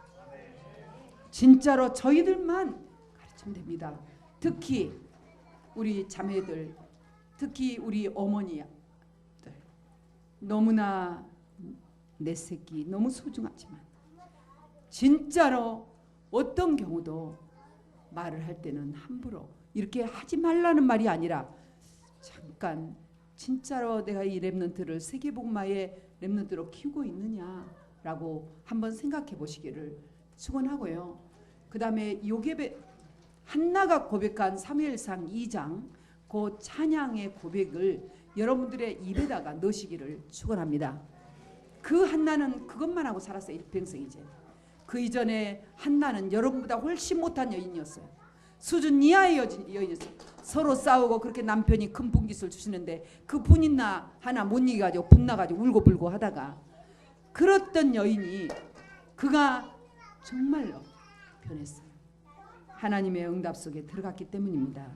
진짜로 저희들만 가르치면 됩니다. 특히 우리 자매들, 특히 우리 어머니들 너무나 내 새끼 너무 소중하지만 진짜로 어떤 경우도 말을 할 때는 함부로 이렇게 하지 말라는 말이 아니라 잠깐 진짜로 내가 이 렘넌트를 세계복음화의 렘넌트로 키우고 있느냐라고 한번 생각해 보시기를 축원하고요. 그 다음에 요게벳 한나가 고백한 사무엘상 2장 그 찬양의 고백을 여러분들의 입에다가 넣으시기를 축원합니다. 그 한나는 그것만 하고 살았어요. 일평생. 이제 그 이전에 한나는 여러분보다 훨씬 못한 여인이었어요. 수준 이하의 여인이었어요. 서로 싸우고 그렇게 남편이 큰 분깃을 주시는데 그 분이나 하나 못 이겨가지고 분나가지고 울고불고 하다가 그랬던 여인이 그가 정말로 변했어요. 하나님의 응답 속에 들어갔기 때문입니다.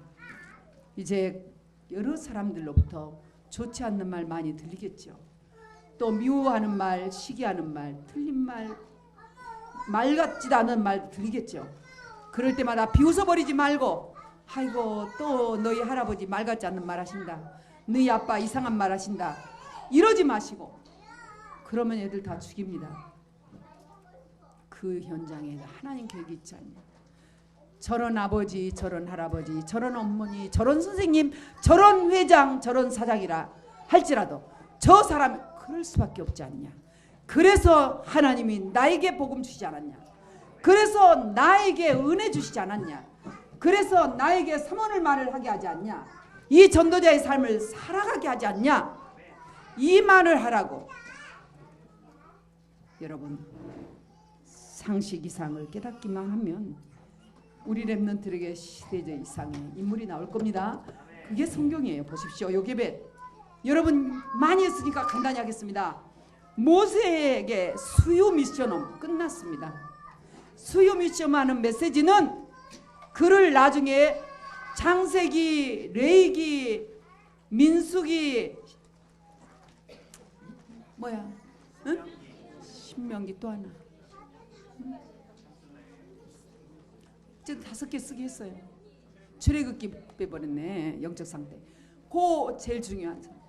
이제 여러 사람들로부터 좋지 않는 말 많이 들리겠죠. 또 미워하는 말, 시기하는 말, 틀린 말, 말 같지도 않은 말 들리겠죠. 그럴 때마다 비웃어버리지 말고 아이고 또 너희 할아버지 말 같지 않는 말 하신다. 너희 아빠 이상한 말 하신다. 이러지 마시고 그러면 애들 다 죽입니다. 그 현장에 하나님 계획이 있지 않냐. 저런 아버지, 저런 할아버지, 저런 어머니, 저런 선생님, 저런 회장, 저런 사장이라 할지라도 저 사람이 그럴 수밖에 없지 않냐. 그래서 하나님이 나에게 복음 주시지 않았냐. 그래서 나에게 은혜 주시지 않았냐. 그래서 나에게 선언을 말을 하게 하지 않냐. 이 전도자의 삶을 살아가게 하지 않냐. 이 말을 하라고. 여러분 상식 이상을 깨닫기만 하면 우리 렘넌트에게 시대적 이상의 인물이 나올 겁니다. 그게 성경이에요. 보십시오. 요게벳 여러분 많이 했으니까 간단히 하겠습니다. 모세에게 수요 미션은 끝났습니다. 수요 미션하는 메시지는 그를 나중에 창세기, 레위기, 민수기 뭐야? 응? 신명기 또 하나. 이제 5개 쓰게 했어요. 출애굽기 빼버렸네. 영적 상태. 그 제일 중요한 상태.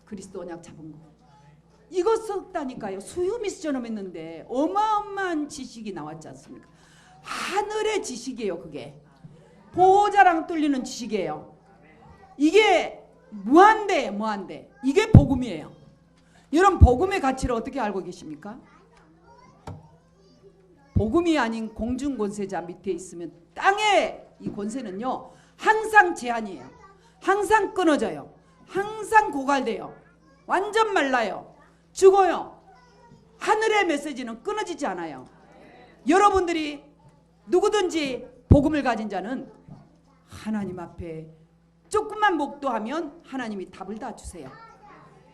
그리스도 언약 잡은 거. 이거 썼다니까요. 수요 미션을 했는데 어마어마한 지식이 나왔지 않습니까? 하늘의 지식이에요. 그게 보호자랑 뚫리는 지식이에요. 이게 무한대 무한대. 이게 복음이에요. 여러분 복음의 가치를 어떻게 알고 계십니까? 복음이 아닌 공중권세자 밑에 있으면 땅의 이 권세는요 항상 제한이에요. 항상 끊어져요. 항상 고갈돼요. 완전 말라요. 죽어요. 하늘의 메시지는 끊어지지 않아요. 여러분들이 누구든지 복음을 가진 자는 하나님 앞에 조금만 목도하면 하나님이 답을 다 주세요.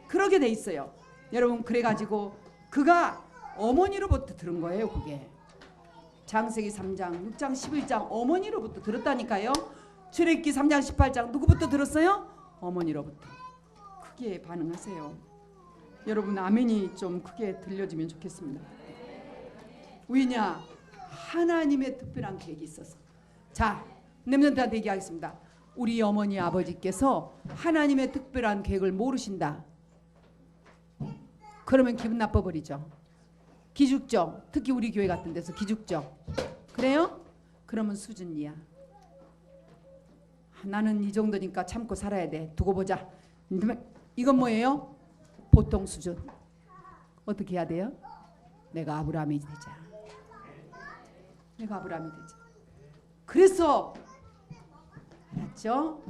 그러게 돼 있어요. 여러분 그래가지고 그가 어머니로부터 들은 거예요. 그게 창세기 3장 6장 11장 어머니로부터 들었다니까요. 출애굽기 3장 18장 누구부터 들었어요? 어머니로부터. 크게 반응하세요. 여러분 아멘이 좀 크게 들려지면 좋겠습니다. 왜냐? 하나님의 특별한 계획이 있어서. 자, 렘넌트한테 얘기하겠습니다. 우리 어머니 아버지께서 하나님의 특별한 계획을 모르신다. 그러면 기분 나빠버리죠. 기죽죠. 특히 우리 교회 같은 데서 기죽죠. 그래요? 그러면 수준이야. 나는 이 정도니까 참고 살아야 돼. 두고 보자. 이건 뭐예요? 보통 수준. 어떻게 해야 돼요? 내가 아브라함이 되자. 내가 아브라함이 되자. 그래서 알았죠?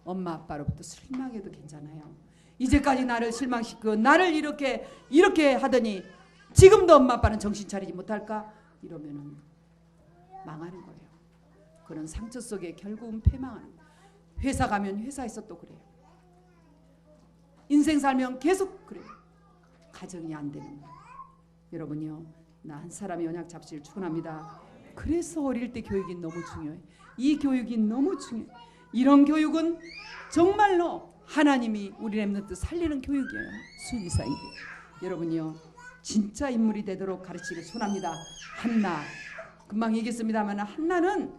엄마 아빠로부터 실망해도 괜찮아요. 이제까지 나를 실망시키고 나를 이렇게 하더니 지금도 엄마 아빠는 정신 차리지 못할까? 이러면은 망하는 거예요. 그런 상처 속에 결국은 패망하는 거예요. 회사 가면 회사에서 또 그래요. 인생 살면 계속 그래요. 가정이 안 되는 거예요. 여러분요, 나 한 사람이 언약 잡시를 축원합니다. 그래서 어릴 때 교육이 너무 중요해. 이 교육이 너무 중요해. 이런 교육은 정말로 하나님이 우리 렘넌트 살리는 교육이에요. 순이사인 교육. 여러분요, 진짜 인물이 되도록 가르치기를 소원합니다. 한나, 금방 얘기했습니다만 한나는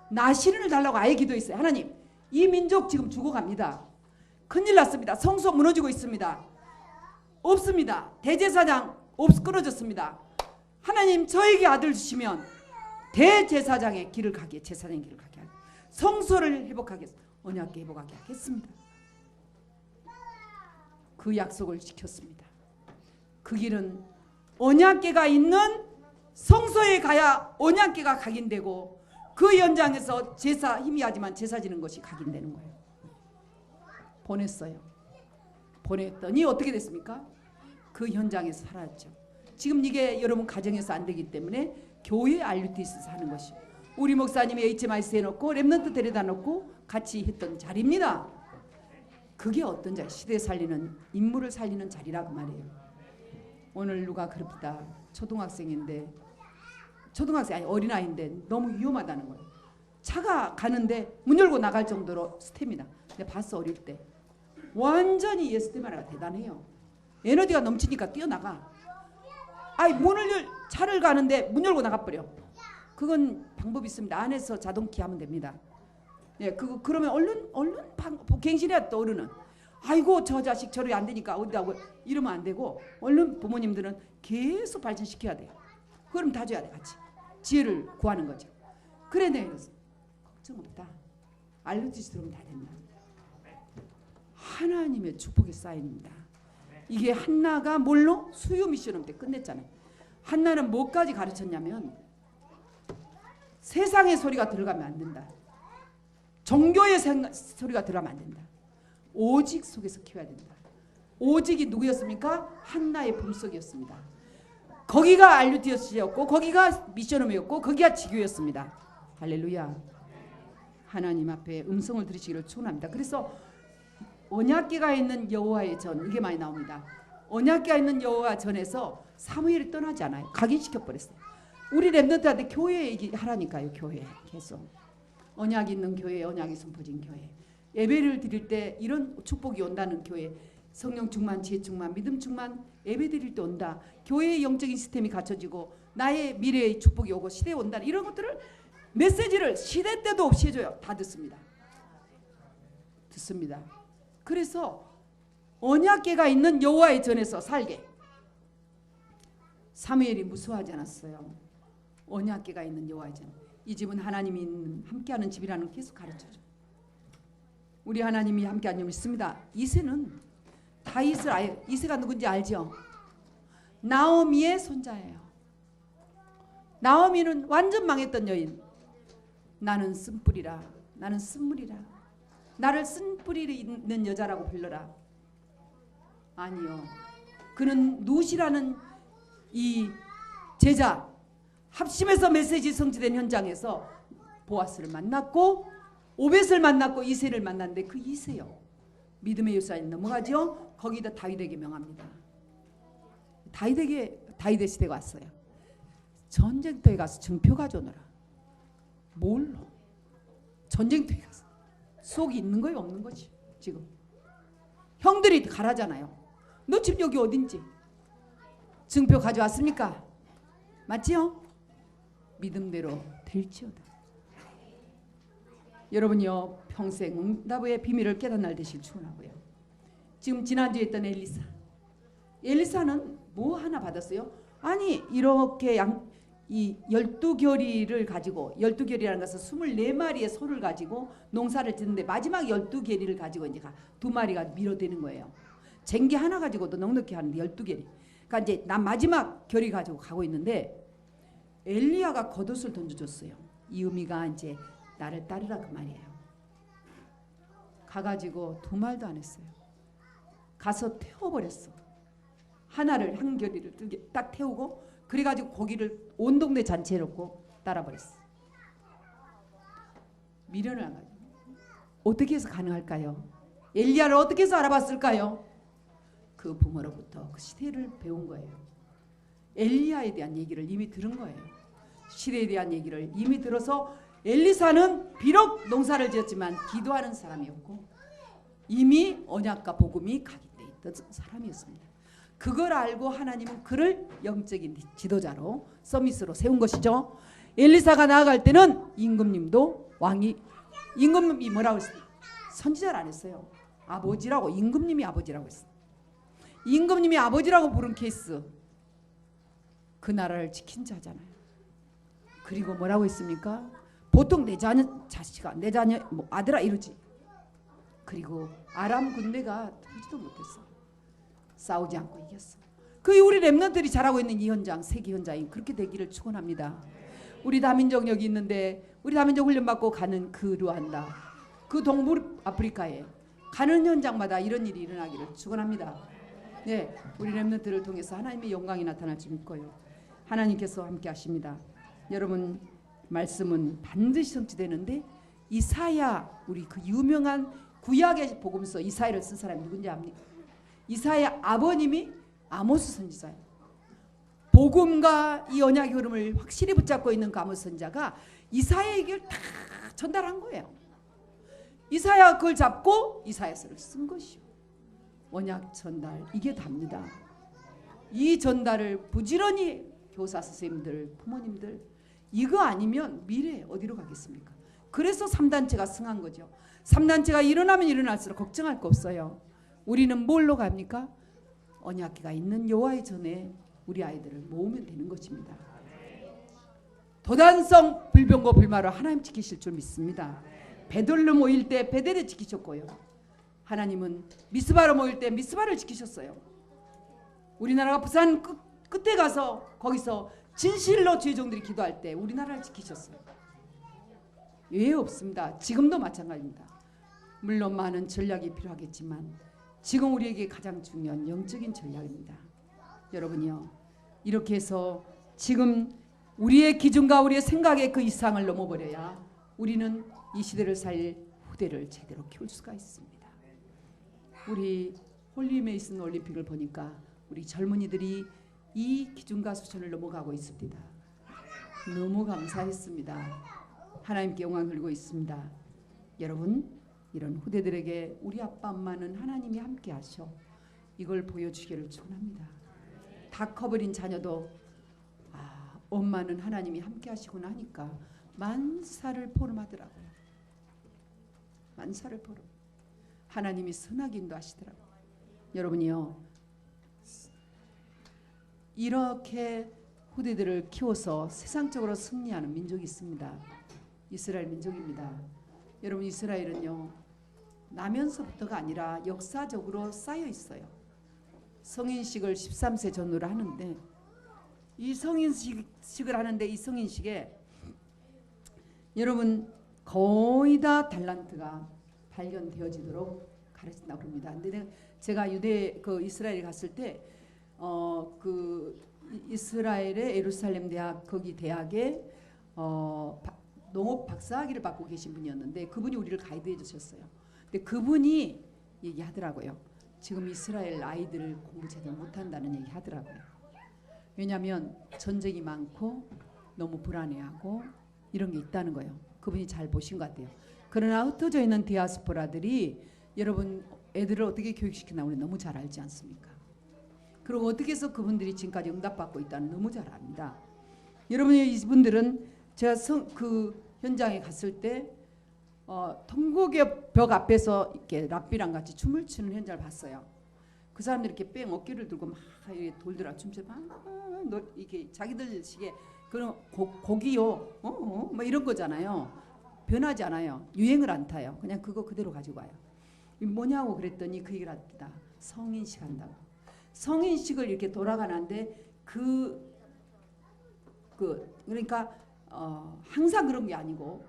나시린을 달라고 아예 기도했어요. 하나님, 이 민족 지금 죽어갑니다. 큰일 났습니다. 성소 무너지고 있습니다. 없습니다. 대제사장 끊어졌습니다. 하나님, 저에게 아들 주시면 대제사장의 길을 가게, 제사장의 길을 가게 하게, 성소를 회복하겠습니다. 언약계 회복하게 하겠습니다. 그 약속을 지켰습니다. 그 길은 언약궤가 있는 성소에 가야 언약궤가 각인되고 그 현장에서 제사 희미하지만 제사 지는 것이 각인되는 거예요. 보냈어요. 보냈더니 어떻게 됐습니까? 그 현장에서 살았죠. 지금 이게 여러분 가정에서 안 되기 때문에 교회 RUTC에서 하는 것이 우리 목사님이 HMIC에 놓고 렘넌트 데려다 놓고 같이 했던 자리입니다. 그게 어떤 자리? 시대 살리는 인물을 살리는 자리라 그 말이에요. 오늘 누가 그럽니다. 초등학생인데 초등학생 아니 어린아이인데 너무 위험하다는 거예요. 차가 가는데 문 열고 나갈 정도로 스태미나. 내가 봤어 어릴 때. 완전히 얘 스태미나가 대단해요. 에너지가 넘치니까 뛰어나가. 아이 차를 가는데 문 열고 나가버려. 그건 방법이 있습니다. 안에서 자동키 하면 됩니다. 예, 그러면 얼른 갱신해야 또 어른은. 아이고 저 자식 저리 안 되니까 어디다 이러면 안 되고 얼른 부모님들은 계속 발전시켜야 돼요. 그럼 다 줘야 돼 같이. 지혜를 구하는 거죠. 그래 내가 이랬어. 걱정 없다. RUTC 들어오면 다 된다. 하나님의 축복의 사인입니다. 이게 한나가 뭘로? 수요 미션을 때 끝냈잖아요. 한나는 뭐까지 가르쳤냐면 세상의 소리가 들어가면 안 된다. 종교의 소리가 들어가면 안 된다. 오직 속에서 키워야 된다. 오직이 누구였습니까? 한나의 품속이었습니다. 거기가 RUTC였고 거기가 미션홈이었고 거기가 지교였습니다. 할렐루야. 하나님 앞에 음성을 들으시기를 축원합니다. 그래서 언약궤가 있는 여호와의 전 이게 많이 나옵니다. 언약궤가 있는 여호와 전에서 사무엘이 떠나지 않아요. 각인시켜버렸어요. 우리 렘넌트한테 교회 얘기하라니까요. 교회 계속. 언약이 있는 교회, 언약이 선포진 교회. 예배를 드릴 때 이런 축복이 온다는 교회. 성령 충만, 지혜 충만, 믿음 충만 예배 드릴 때 온다. 교회의 영적인 시스템이 갖춰지고 나의 미래의 축복이 오고 시대에 온다. 이런 것들을 메시지를 시대 때도 없이 해줘요. 다 듣습니다. 듣습니다. 그래서 언약궤가 있는 여호와의 전에서 살게. 사무엘이 무서워하지 않았어요. 언약궤가 있는 여호와의 전. 이 집은 하나님이 함께하는 집이라는 걸 계속 가르쳐줘. 우리 하나님이 함께하는 점 있습니다. 이새는 다윗을 이새가 누군지 알죠? 나오미의 손자예요. 나오미는 완전 망했던 여인. 나는 쓴뿌리라. 나는 쓴물이라. 나를 쓴뿌리 있는 여자라고 불러라. 아니요. 그는 룻이라는 이 제자 합심해서 메시지 성취된 현장에서 보아스를 만났고 오벳을 만났고 이새를 만났는데 그 이새요. 믿음의 요사에 넘어가죠. 거기다 다윗에게 명합니다. 다윗의 시대가 왔어요. 전쟁터에 가서 증표 가져오너라. 뭘로? 전쟁터에 가서. 속이 있는 거예요? 없는 거지. 지금. 형들이 가라잖아요. 너 집 여기 어딘지. 증표 가져왔습니까? 맞지요? 믿음대로 될지어다. 여러분이요 평생 응답의 비밀을 깨닫는 날 되실 축원하고요. 지금 지난주에 했던 엘리사는 뭐 하나 받았어요? 아니 이렇게 이 12겨리를 가지고 12겨리라는 것은 24마리의 소를 가지고 농사를 짓는데 마지막 12겨리를 가지고 이제 2마리가 밀어대는 거예요. 쟁기 하나 가지고도 넉넉히 하는데 12겨리. 그러니까 이제 난 마지막 겨리 가지고 가고 있는데 엘리야가 겉옷을 던져줬어요. 이 의미가 이제 나를 따르라 그 말이에요. 가가지고 2말도 안 했어요. 가서 태워버렸어. 하나를 한 겨리를 딱 태우고 그래가지고 고기를 온 동네 잔치해 놓고 따라버렸어. 미련을 안 가지고. 어떻게 해서 가능할까요? 엘리야를 어떻게 해서 알아봤을까요? 그 부모로부터 그 시대를 배운 거예요. 엘리야에 대한 얘기를 이미 들은 거예요. 시대에 대한 얘기를 이미 들어서 엘리사는 비록 농사를 지었지만 기도하는 사람이었고 이미 언약과 복음이 각인되어 있던 사람이었습니다. 그걸 알고 하나님은 그를 영적인 지도자로 서밋으로 세운 것이죠. 엘리사가 나아갈 때는 임금님도 임금님이 뭐라고 했어요? 선지자를 안 했어요. 아버지라고. 임금님이 아버지라고 했어요. 임금님이 아버지라고 부른 케이스. 그 나라를 지킨 자잖아요. 그리고 뭐라고 했습니까? 보통 내 자식아, 내 자녀, 아들아 이러지. 그리고 아람 군대가 들지도 못했어. 싸우지 않고 이겼어. 그 우리 렘넌트들이 잘하고 있는 이 현장, 세계 현장이 그렇게 되기를 축원합니다. 우리 다민족 여기 있는데 우리 다민족 훈련받고 가는 그 루안다, 그 동북아프리카에 가는 현장마다 이런 일이 일어나기를 축원합니다. 네, 우리 렘넌트를 통해서 하나님의 영광이 나타날 줄 믿고요. 하나님께서 함께 하십니다. 여러분, 말씀은 반드시 성취되는데 이사야, 우리 그 유명한 구약의 복음서 이사야를 쓴 사람이 누군지 압니까? 이사야 아버님이 아모스 선지자예요. 복음과 이 언약의 흐름을 확실히 붙잡고 있는 그 아모스 선지자가 이사야에게 다 전달한 거예요. 이사야 그걸 잡고 이사야서를 쓴 것이요. 언약 전달, 이게 답니다. 이 전달을 부지런히 교사 선생님들, 부모님들, 이거 아니면 미래 어디로 가겠습니까? 그래서 3단체가 승한 거죠. 3단체가 일어나면 일어날수록 걱정할 거 없어요. 우리는 뭘로 갑니까? 언약궤가 있는 여호와의 전에 우리 아이들을 모으면 되는 것입니다. 도단성 불병거 불마로 하나님 지키실 줄 믿습니다. 베들로 모일 때 베델을 지키셨고요. 하나님은 미스바로 모일 때 미스바를 지키셨어요. 우리나라가 부산 끝에 가서 거기서 진실로 주의 종들이 기도할 때 우리나라를 지키셨어요. 왜 없습니다. 지금도 마찬가지입니다. 물론 많은 전략이 필요하겠지만 지금 우리에게 가장 중요한 영적인 전략입니다. 여러분이요, 이렇게 해서 지금 우리의 기준과 우리의 생각의 그 이상을 넘어버려야 우리는 이 시대를 살 후대를 제대로 키울 수가 있습니다. 우리 홀리메이슨 올림픽을 보니까 우리 젊은이들이 이 기준과 수준을 넘어가고 있습니다. 너무 감사했습니다. 하나님께 영광 돌리고 있습니다. 여러분, 이런 후대들에게 우리 아빠 엄마는 하나님이 함께 하셔 이걸 보여주기를 축원합니다. 다 커버린 자녀도 엄마는 하나님이 함께 하시구나 하니까 만사를 포럼하더라고요. 만사를 포럼. 하나님이 선하게 인도하시더라고요. 여러분이요, 이렇게 후대들을 키워서 세상적으로 승리하는 민족이 있습니다. 이스라엘 민족입니다. 여러분, 이스라엘은요, 나면서부터가 아니라 역사적으로 쌓여 있어요. 성인식을 13세 전후로 하는데 이 성인식을 하는데 이 성인식에 여러분 거의 다 달란트가 발견되어지도록 가르친다고 합니다. 근데 제가 유대 이스라엘에 갔을 때 이스라엘의 예루살렘 대학 거기 대학에 농업 박사학위를 받고 계신 분이었는데 그분이 우리를 가이드해 주셨어요. 근데 그분이 얘기하더라고요. 지금 이스라엘 아이들 공부 제대로 못한다는 얘기 하더라고요. 왜냐하면 전쟁이 많고 너무 불안해하고 이런 게 있다는 거예요. 그분이 잘 보신 것 같아요. 그러나 흩어져 있는 디아스포라들이 여러분 애들을 어떻게 교육시키나 우리 너무 잘 알지 않습니까? 그리고 어떻게 해서 그분들이 지금까지 응답받고 있다는 너무 잘 압니다. 여러분, 이분들은 제가 그 현장에 갔을 때 통곡의 벽 앞에서 이렇게 랍비랑 같이 춤을 추는 현장을 봤어요. 그 사람들이 이렇게 뺑 어깨를 들고 막 이렇게 돌더라 춤춰 막 이렇게 자기들 식의 그런 곡이요, 뭐 이런 거잖아요. 변하지 않아요. 유행을 안 타요. 그냥 그거 그대로 가지고 와요. 뭐냐고 그랬더니 그 얘기를 합니다. 성인식 한다고. 성인식을 이렇게 돌아가는데 그러니까 항상 그런 게 아니고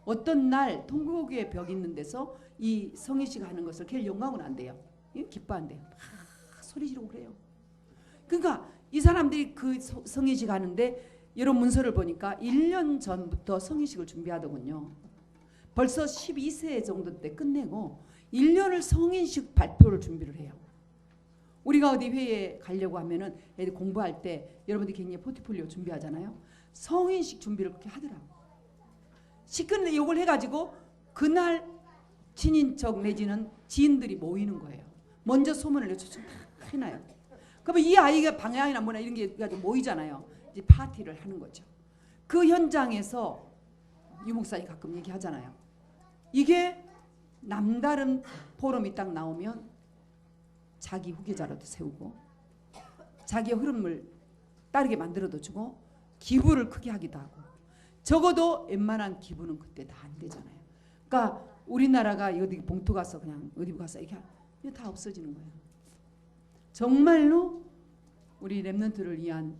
어떤 날 통곡의 벽 있는 데서 이 성인식 하는 것을 걔 영광은 안 돼요. 기뻐한대요. 소리 지르고 그래요. 그러니까 이 사람들이 그 성인식 하는데 여러분 문서를 보니까 1년 전부터 성인식을 준비하더군요. 벌써 12세 정도 때 끝내고 1년을 성인식 발표를 준비를 해요. 우리가 어디 회의에 가려고 하면은 애들 공부할 때 여러분들이 굉장히 포트폴리오 준비하잖아요. 성인식 준비를 그렇게 하더라고. 시끄러운데 이걸 해가지고 그날 친인척 내지는 지인들이 모이는 거예요. 먼저 소문을 내서 다 해놔요. 그러면 이 아이가 방향이나 뭐나 이런 게 가지고 모이잖아요. 이제 파티를 하는 거죠. 그 현장에서 유 목사님 가끔 얘기하잖아요. 이게 남다른 포럼이 딱 나오면 자기 후계자라도 세우고 자기의 흐름을 따르게 만들어도 주고 기부를 크게 하기도 하고 적어도 웬만한 기부는 그때 다 안 되잖아요. 그러니까 우리나라가 어디 봉투 가서 그냥 어디 가서 이게 다 없어지는 거예요. 정말로 우리 렘넌트를 위한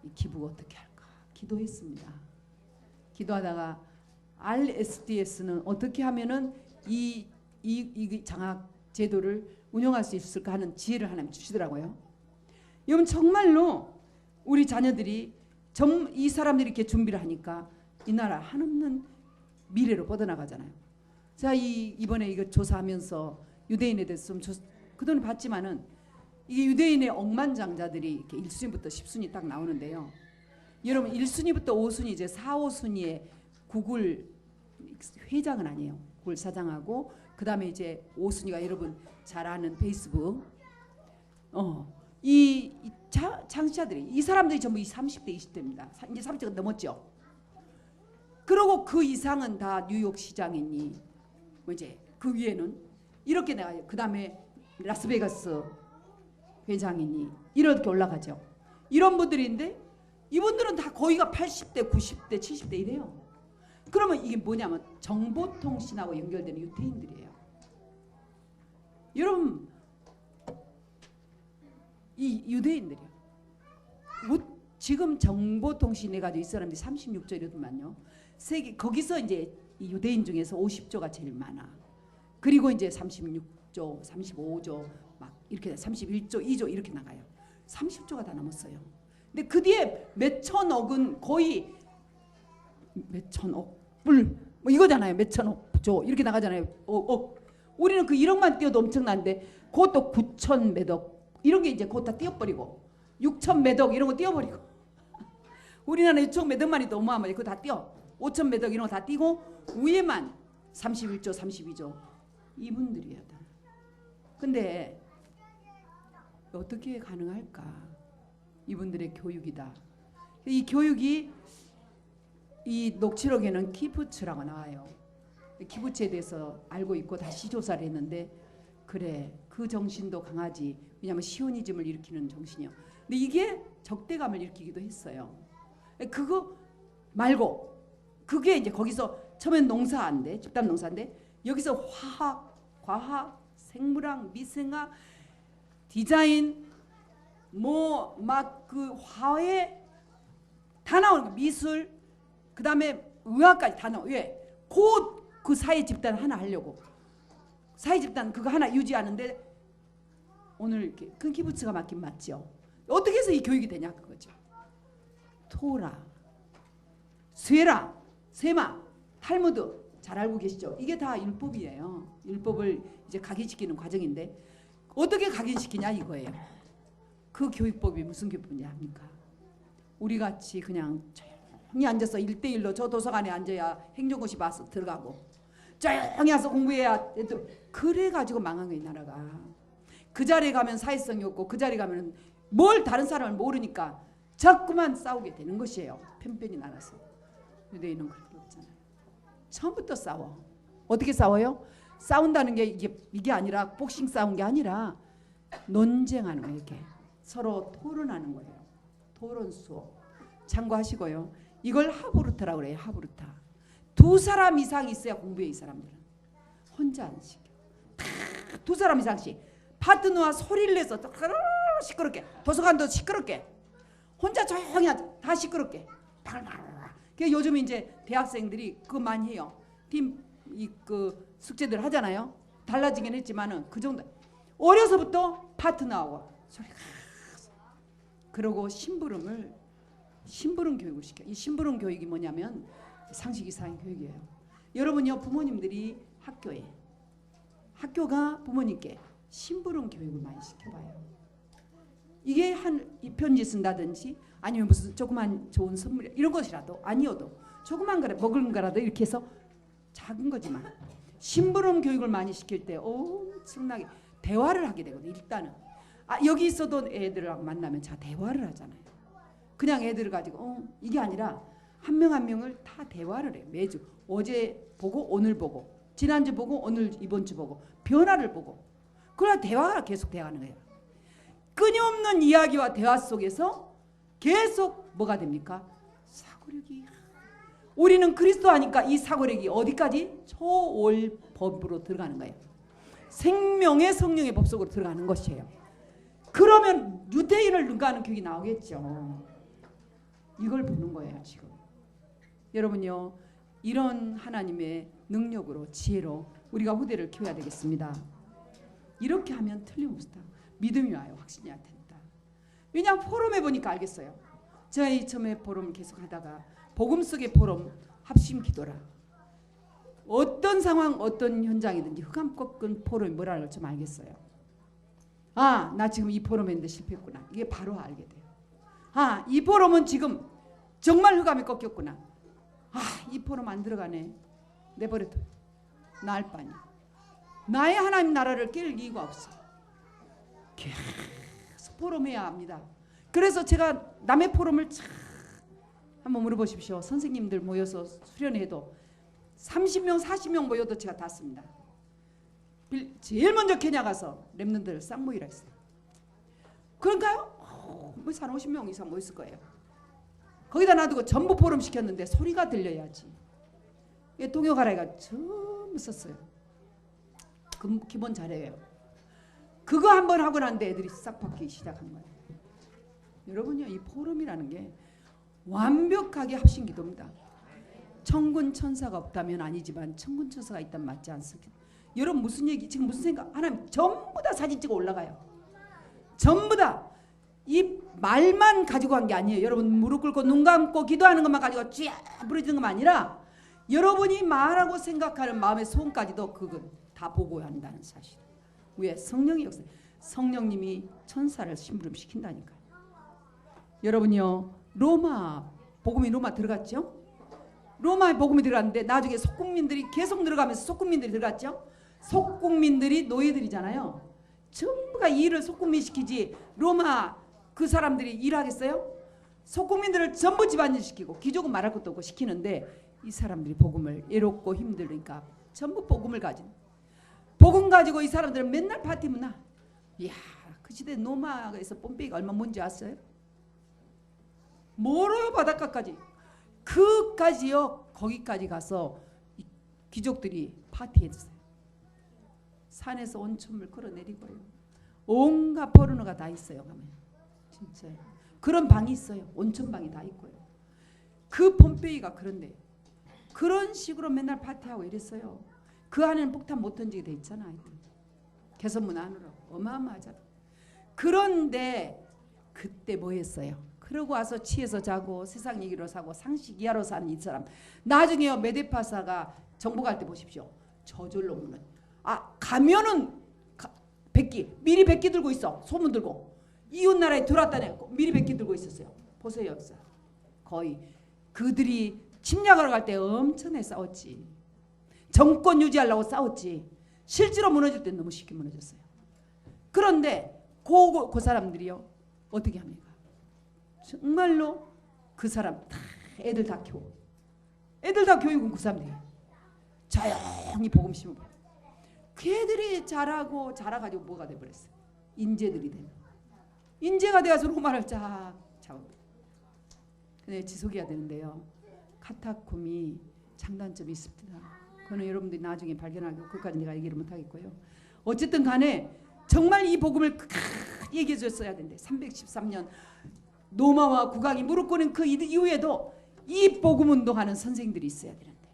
이 기부 어떻게 할까 기도했습니다. 기도하다가 RSDS는 어떻게 하면은 이 장학 제도를 운영할 수 있을까 하는 지혜를 하나님 주시더라고요. 여러분 정말로 우리 자녀들이 이 사람들이 이렇게 준비를 하니까 이 나라 한없는 미래로 뻗어나가잖아요. 자, 이번에 이거 조사하면서 유대인에 대해서 좀 그동안 봤지만은 이게 유대인의 억만장자들이 이렇게 1순위부터 10순위 딱 나오는데요. 여러분 1순위부터 5순위 이제 4, 5순위에 구글 회장은 아니에요. 구글 사장하고 그 다음에 이제 5순위가 여러분 잘 아는 페이스북. 이 창시자들이 이 사람들이 전부 30대 20대입니다. 이제 30대가 넘었죠. 그리고 그 이상은 다 뉴욕 시장이니 뭐 이제 그 위에는 이렇게 나가요. 그 다음에 라스베가스 회장이니 이렇게 올라가죠. 이런 분들인데 이분들은 다 거의가 80대, 90대, 70대 이래요. 그러면 이게 뭐냐면 정보통신하고 연결되는 유태인들이에요. 여러분 이 유대인들이요. 지금 정보통신 해가지고 이 사람들이 36조 이러더만요. 세계 거기서 이제 이 유대인 중에서 50조가 제일 많아. 그리고 이제 36조, 35조 막 이렇게 31조, 2조 이렇게 나가요. 30조가 다 넘었어요. 근데 그 뒤에 몇 천억은 거의 몇 천억 불 뭐 이거잖아요. 몇 천억 조 이렇게 나가잖아요. 우리는 그 1억만 띄워도 엄청난데 그것도 9천 몇억 이런 게 이제 그거 다 띄워버리고 6천 몇억 이런 거 띄워버리고 우리나라 6천 몇억만이 또 어마어마해. 그거 다 띄워 5천 몇억 이런 거 다 띄고 위에만 31조 32조 이분들이야 다. 근데 어떻게 가능할까? 이분들의 교육이다. 이 교육이 이 녹취록에는 키부츠라고 나와요. 키부츠에 대해서 알고 있고 다시 조사를 했는데 그래 그 정신도 강하지. 왜냐하면 시오니즘을 일으키는 정신이요. 근데 이게 적대감을 일으키기도 했어요. 그거 말고 그게 이제 거기서 처음엔 농사인데 집단 농사인데 여기서 화학, 과학, 생물학, 미생학, 디자인 뭐 막 그 화해 다 나오는 거 미술 그 다음에 의학까지 다 나와. 왜? 곧 그 사회 집단 하나 하려고 사회 집단 그거 하나 유지하는데 오늘 이렇게 큰 키부츠가 맞긴 맞죠. 어떻게 해서 이 교육이 되냐 그거죠. 토라, 쇠라, 세마, 탈무드 잘 알고 계시죠? 이게 다 율법이에요. 율법을 이제 각인시키는 과정인데 어떻게 각인시키냐 이거예요. 그 교육법이 무슨 교육법이냐 합니까? 우리 같이 그냥 조용히 앉아서 1대1로 저 도서관에 앉아야 행정고시 봐서 들어가고 조용히 와서 공부해야 그래가지고 망한 거예요 나라가. 그 자리에 가면 사회성이 없고 그 자리에 가면 뭘 다른 사람을 모르니까 자꾸만 싸우게 되는 것이에요. 편편히 나눠서. 유대인은 그렇게 없잖아요. 처음부터 싸워. 어떻게 싸워요? 싸운다는 게 이게 아니라 복싱 싸운 게 아니라 논쟁하는 거예요. 이렇게 서로 토론하는 거예요. 토론 수업 참고하시고요. 이걸 하브루타라고 그래요. 하브루타. 2사람 이상 있어야 공부해. 이 사람들은 혼자 안 시켜. 다 2사람 이상씩 파트너와 소리를 내서 시끄럽게 도서관도 시끄럽게 혼자 조용히 하자. 다 시끄럽게. 요즘 이제 대학생들이 그거 많이 해요. 팀 그 숙제들 하잖아요. 달라지긴 했지만은 그 정도. 어려서부터 파트너하고 소리. 그러고 심부름 교육을 시켜. 이 심부름 교육이 뭐냐면 상식 이상의 교육이에요. 여러분요 부모님들이 학교가 부모님께 심부름 교육을 많이 시켜봐요. 이게 이 편지 쓴다든지 아니면 무슨 조그만 좋은 선물 이런 것이라도 아니어도 조그만 거라 먹을 거라도 이렇게 해서 작은 거지만 심부름 교육을 많이 시킬 때 엄청나게 대화를 하게 되거든요. 일단은 여기 있어도 애들하고 만나면 자 대화를 하잖아요. 그냥 애들을 가지고 이게 아니라 한 명 한 명을 다 대화를 해요. 매주 어제 보고 오늘 보고 지난주 보고 오늘 이번 주 보고 변화를 보고 그러나 대화가 계속 돼가는 거예요. 끊임없는 이야기와 대화 속에서 계속 뭐가 됩니까? 사고력이. 우리는 그리스도 하니까 이 사고력이 어디까지? 초월법으로 들어가는 거예요. 생명의 성령의 법 속으로 들어가는 것이에요. 그러면 유대인을 능가하는 교육이 나오겠죠. 이걸 보는 거예요 지금. 여러분요, 이런 하나님의 능력으로 지혜로 우리가 후대를 키워야 되겠습니다. 이렇게 하면 틀림없다. 믿음이 와요. 확신이 안 된다. 왜냐하면 포럼에 보니까 알겠어요. 제가 이 처음에 포럼 계속 하다가 복음 속의 포럼 합심 기도라. 어떤 상황 어떤 현장이든지 흑암 꺾은 포럼이 뭐라는 걸 좀 알겠어요. 아, 나 지금 이 포럼 했는데 실패했구나. 이게 바로 알게 돼요. 아, 이 포럼은 지금 정말 흑암이 꺾였구나. 아, 이 포럼 안 들어가네. 내버려둬. 나을 바니. 나의 하나님 나라를 깰 이유가 없어. 계속 포럼해야 합니다. 그래서 제가 남의 포럼을 한번 물어보십시오. 선생님들 모여서 수련회도 30명 40명 모여도 제가 다 씁니다. 제일 먼저 케냐 가서 랩런들 쌍모이라 했어요. 그런가요? 뭐 50명 이상 모였을 거예요. 거기다 놔두고 전부 포럼 시켰는데 소리가 들려야지. 동요가라이가 전부 썼어요. 기본 잘해요. 그거 한번 하고 난데 애들이 싹 바뀌기 시작한 거예요. 여러분요, 이 포럼이라는 게 완벽하게 합심기도입니다. 천군 천사가 없다면 아니지만 천군 천사가 있다면 맞지 않습니까? 여러분 무슨 얘기 지금 무슨 생각? 하나님 전부 다 사진 찍어 올라가요. 전부 다. 이 말만 가지고 한 게 아니에요. 여러분 무릎 꿇고 눈 감고 기도하는 것만 가지고 쫙 부러지는 것만 아니라 여러분이 말하고 생각하는 마음의 소원까지도 그건 다 보고야 한다는 사실. 왜? 성령이 역사. 성령님이 천사를 심부름시킨다니까요. 여러분요, 로마 복음이 로마 들어갔죠? 로마의 복음이 들어갔는데 나중에 속국민들이 계속 들어가면서 속국민들이 들어갔죠? 속국민들이 노예들이잖아요. 전부가 일을 속국민시키지 로마 그 사람들이 일하겠어요? 속국민들을 전부 집안일시키고 귀족은 말할 것도 없고 시키는데 이 사람들이 복음을 애롭고 힘들으니까 전부 복음을 가진 복음 가지고 이 사람들은 맨날 파티 문화. 이야, 그 시대 로마에서 뽐빼기가 얼마 뭔지 아세요? 멀어요 바닷가까지. 그까지요. 거기까지 가서 귀족들이 파티했어요. 산에서 온천물 걸어내리고요. 온갖 포르노가 다 있어요. 가면 진짜 그런 방이 있어요. 온천방이 다 있고요. 그 폼페이가 그런데 그런 식으로 맨날 파티하고 이랬어요. 그 안에는 폭탄 못 던지게 돼 있잖아. 하여튼 개선문 안으로 어마어마하잖아. 그런데 그때 뭐 했어요? 그러고 와서 취해서 자고 세상 얘기로 사고 상식 이하로 사는 이 사람. 나중에요 메데파사가 정보 갈 때 보십시오. 저절로 오는. 아 가면은 백기 미리 백기 들고 있어. 소문 들고 이웃 나라에 들어왔다네. 미리 백기 들고 있었어요. 보세요 역사. 거의 그들이 침략하러 갈 때 엄청나게 싸웠지. 정권 유지하려고 싸웠지. 실제로 무너질 때 너무 쉽게 무너졌어요. 그런데 그 사람들이요 어떻게 합니까? 정말로 그 사람 다 애들 다 키워. 애들 다 교육은 그 사람들이 조용히 복음 심어. 그 애들이 자라고 자라가지고 뭐가 돼버렸어요? 인재들이 되는. 인재가 되어서 로마를 쫙 잡아버려. 근데 지속해야 되는데요. 카타콤이 장단점이 있습니다. 그거는 여러분들이 나중에 발견하고 그까지 내가 얘기를 못하겠고요. 어쨌든 간에 정말 이 복음을 얘기해 줬어야 되는데 313년 로마와 국왕이 무릎 꿇은 그 이후에도 이 복음 운동하는 선생님들이 있어야 되는데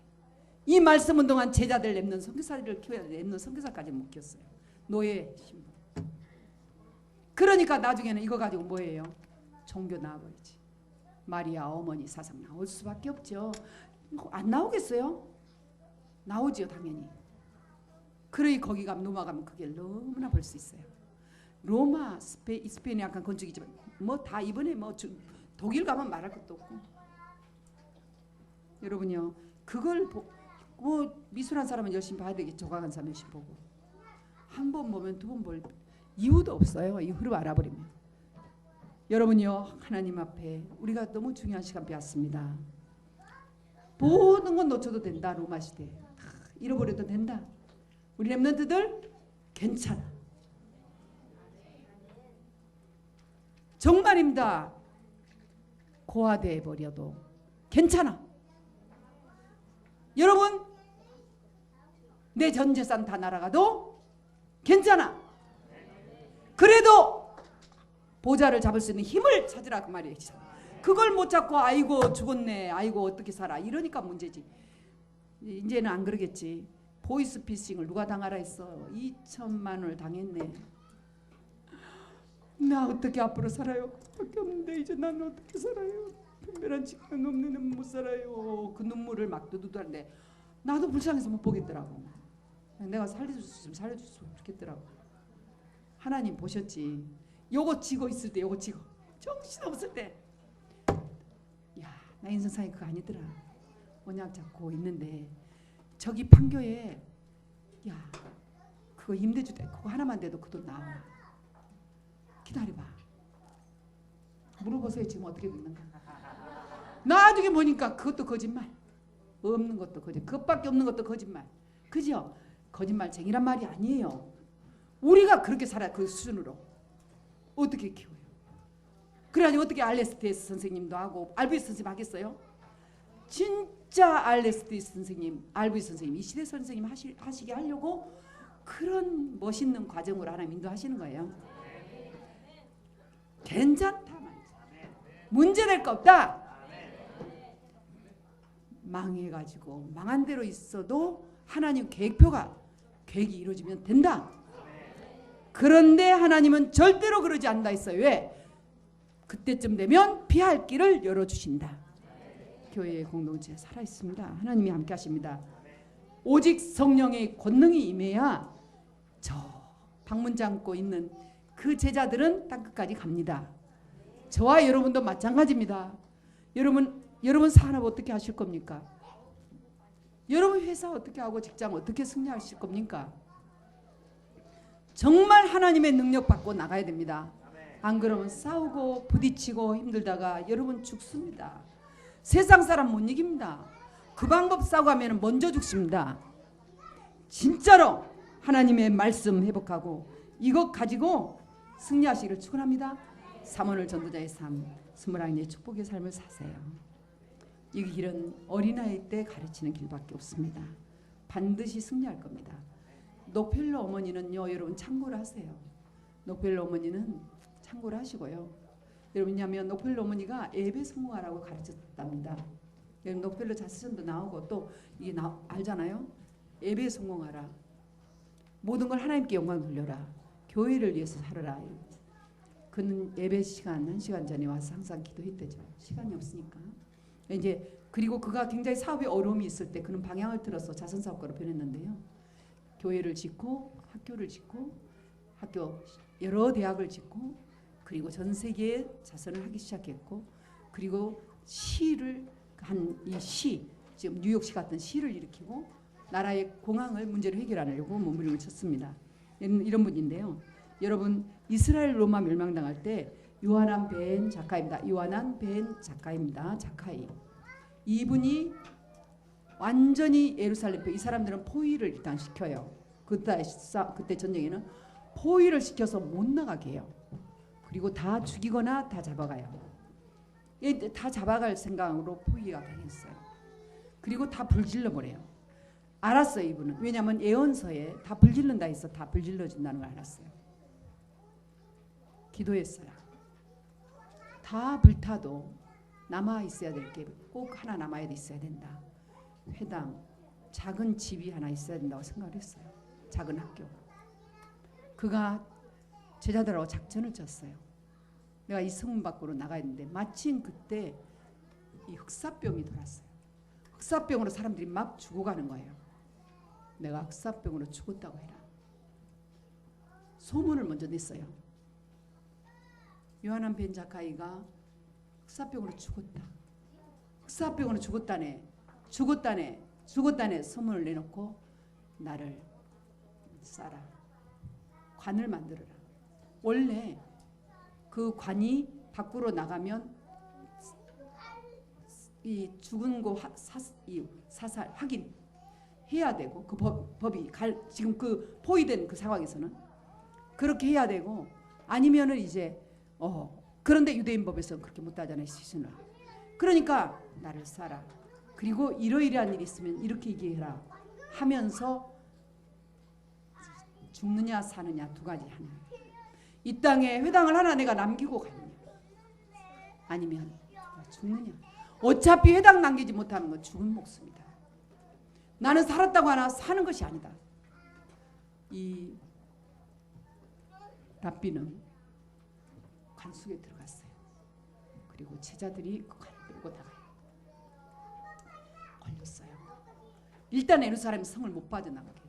이 말씀 운동한 제자들 냅는 선교사들을 키워야 돼. 냅는 선교사까지 못 키웠어요. 노예 신분. 그러니까 나중에는 이거 가지고 뭐예요? 종교 나와버리지. 마리아 어머니 사상 나올 수밖에 없죠. 안 나오겠어요? 나오지요 당연히. 그러니 거기 가면 로마 가면 그게 너무나 볼 수 있어요. 로마 스페인이 약간 건축이지만 뭐 다 이번에 뭐 독일 가면 말할 것도 없고. 여러분요 그걸 뭐 미술한 사람은 열심히 봐야 되겠죠. 조각한 사람 열심히 보고 한 번 보면 두 번 볼 이유도 없어요. 이 흐름 알아버리면. 여러분요 하나님 앞에 우리가 너무 중요한 시간 빼앗습니다. 모든 건 놓쳐도 된다. 로마 시대 다 잃어버려도 된다. 우리 렘넌트들 괜찮아. 정말입니다. 고아돼 버려도 괜찮아. 여러분 내 전 재산 다 날아가도 괜찮아. 그래도 보좌를 잡을 수 있는 힘을 찾으라 그 말이에요. 그걸 못 잡고 아이고 죽었네, 아이고 어떻게 살아, 이러니까 문제지. 이제는 안 그러겠지. 보이스피싱을 누가 당하라 했어. 2천만 원을 당했네. 나 어떻게 앞으로 살아요? 밖에 없는데 이제 난 어떻게 살아요? 특별한 직분 없는 못 살아요. 그 눈물을 막 두두두한데 나도 불쌍해서 못 보겠더라고. 내가 살려줄 수 있으면 살려줬으면 좋겠더라고. 하나님 보셨지. 요거 지고 있을 때, 요거 지고 정신없을 때, 야, 나 인생상이 그거 아니더라. 언약 잡고 있는데 저기 판교에 야 그거 임대주 때 그거 하나만 돼도 그 돈 나와. 기다려봐. 물어보세요. 지금 어떻게 됐는가. 나중에 보니까 그것도 거짓말. 없는 것도 거짓말. 그것밖에 없는 것도 거짓말. 그죠? 거짓말쟁이란 말이 아니에요. 우리가 그렇게 살아. 그 수준으로 어떻게 키워요? 그래가지고 어떻게 알레스테스 선생님도 하고 알브이스 선생님 하겠어요? 진짜 알레스테스 선생님, 알브이스 선생님, 이 시대 선생님 하시게 하려고 그런 멋있는 과정으로 하나님 인도하시는 거예요. 괜찮다 말이죠. 문제될 거 없다. 망해가지고 망한 대로 있어도 하나님 계획이 이루어지면 된다. 그런데 하나님은 절대로 그러지 않는다 했어요. 왜? 그때쯤 되면 피할 길을 열어주신다. 교회의 공동체 살아있습니다. 하나님이 함께 하십니다. 오직 성령의 권능이 임해야 저 방문 잡고 있는 그 제자들은 땅끝까지 갑니다. 저와 여러분도 마찬가지입니다. 여러분 산업 어떻게 하실 겁니까? 여러분 회사 어떻게 하고 직장 어떻게 승리하실 겁니까? 정말 하나님의 능력 받고 나가야 됩니다. 안 그러면 싸우고 부딪히고 힘들다가 여러분 죽습니다. 세상 사람 못 이깁니다. 그 방법 싸우고 하면 먼저 죽습니다. 진짜로 하나님의 말씀 회복하고 이것 가지고 승리하시기를 축원합니다. 사모늘 전도자의 삶, 스물아인의 축복의 삶을 사세요. 이 길은 어린아이 때 가르치는 길밖에 없습니다. 반드시 승리할 겁니다. 녹펠러 어머니는요, 여러분 참고를 하세요. 녹펠러 어머니는 참고를 하시고요. 여러분, 왜냐하면 녹펠러 어머니가 예배 성공하라고 가르쳤답니다. 여러분, 녹펠러 자서전도 나오고 또 이게 알잖아요. 예배 성공하라. 모든 걸 하나님께 영광 돌려라. 교회를 위해서 살아라. 그는 예배 시간 1시간 전에 와서 항상 기도했대죠. 시간이 없으니까. 이제 그리고 그가 굉장히 사업에 어려움이 있을 때 그는 방향을 틀어서 자선사업가로 변했는데요. 교회를 짓고 학교를 짓고 여러 대학을 짓고 그리고 전 세계에 자선을 하기 시작했고 그리고 시를 지금 뉴욕시 같은 시를 일으키고 나라의 공항을 문제를 해결하려고 몸부림을 쳤습니다. 이런 분인데요. 여러분, 이스라엘 로마 멸망당할 때 요하난 벤 작가입니다. 요하난 벤 작가입니다. 작가이. 이분이 완전히 예루살렘 이 사람들은 포위를 일단 시켜요. 그때 전쟁에는 포위를 시켜서 못 나가게 해요. 그리고 다 죽이거나 다 잡아가요. 다 잡아갈 생각으로 포위가 당했어요. 그리고 다 불질러 버려요. 알았어요, 이분은. 왜냐하면 예언서에 다 불질른다 해서 다 불질러진다는 걸 알았어요. 기도했어요. 다 불타도 남아 있어야 될 게 꼭 하나 남아야 있어야 된다. 회당, 작은 집이 하나 있어야 된다고 생각을 했어요. 작은 학교. 그가 제자들하고 작전을 짰어요. 내가 이 성문 밖으로 나가야 되는데 마침 그때 이 흑사병이 돌았어요. 흑사병으로 사람들이 막 죽어가는 거예요. 내가 흑사병으로 죽었다고 해라. 소문을 먼저 냈어요. 요하난 벤 작가이가 흑사병으로 죽었다. 흑사병으로 죽었다네 소문을 내놓고 나를 싸라. 관을 만들어라. 원래 그 관이 밖으로 나가면 이 죽은 거 사살 확인해야 되고 그 법이 지금 그 포위된 그 상황에서는 그렇게 해야 되고 아니면은 이제 그런데 유대인 법에서는 그렇게 못하잖아요. 시신을. 그러니까 나를 싸라. 그리고 이러이러한 일이 있으면 이렇게 얘기해라 하면서 죽느냐 사느냐 두 가지 하나. 이 땅에 회당을 하나 내가 남기고 가느냐 아니면 죽느냐. 어차피 회당 남기지 못하는 건 죽은 목숨이다. 나는 살았다고 하나 사는 것이 아니다. 이 랍비는 관속에 들어갔어요. 그리고 제자들이 그 관을 끌고 나가요. 걸렸어요. 일단 예루살렘 성을 못 빠져나가게 해요.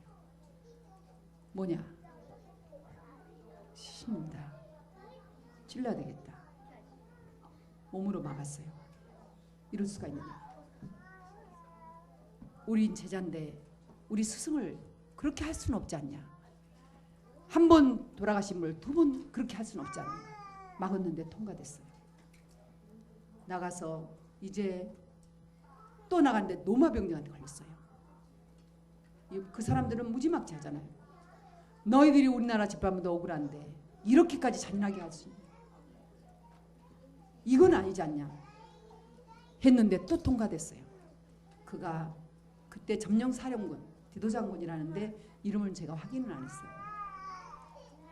뭐냐? 신다. 찔러야 되겠다. 몸으로 막았어요. 이럴 수가 있느냐? 우린 제자인데 우리 스승을 그렇게 할 수는 없지 않냐? 한 번 돌아가신 분 두 번 그렇게 할 수는 없지 않냐? 막았는데 통과됐어요. 나가서 이제 또 나갔는데 노마병정한테 걸렸어요. 그 사람들은 무지막지하잖아요. 너희들이 우리나라 집안보다 억울한데 이렇게까지 잔인하게 할 수 있냐? 이건 아니지 않냐? 했는데 또 통과됐어요. 그가 그때 점령사령군 디도장군이라는데 이름을 제가 확인을 안 했어요.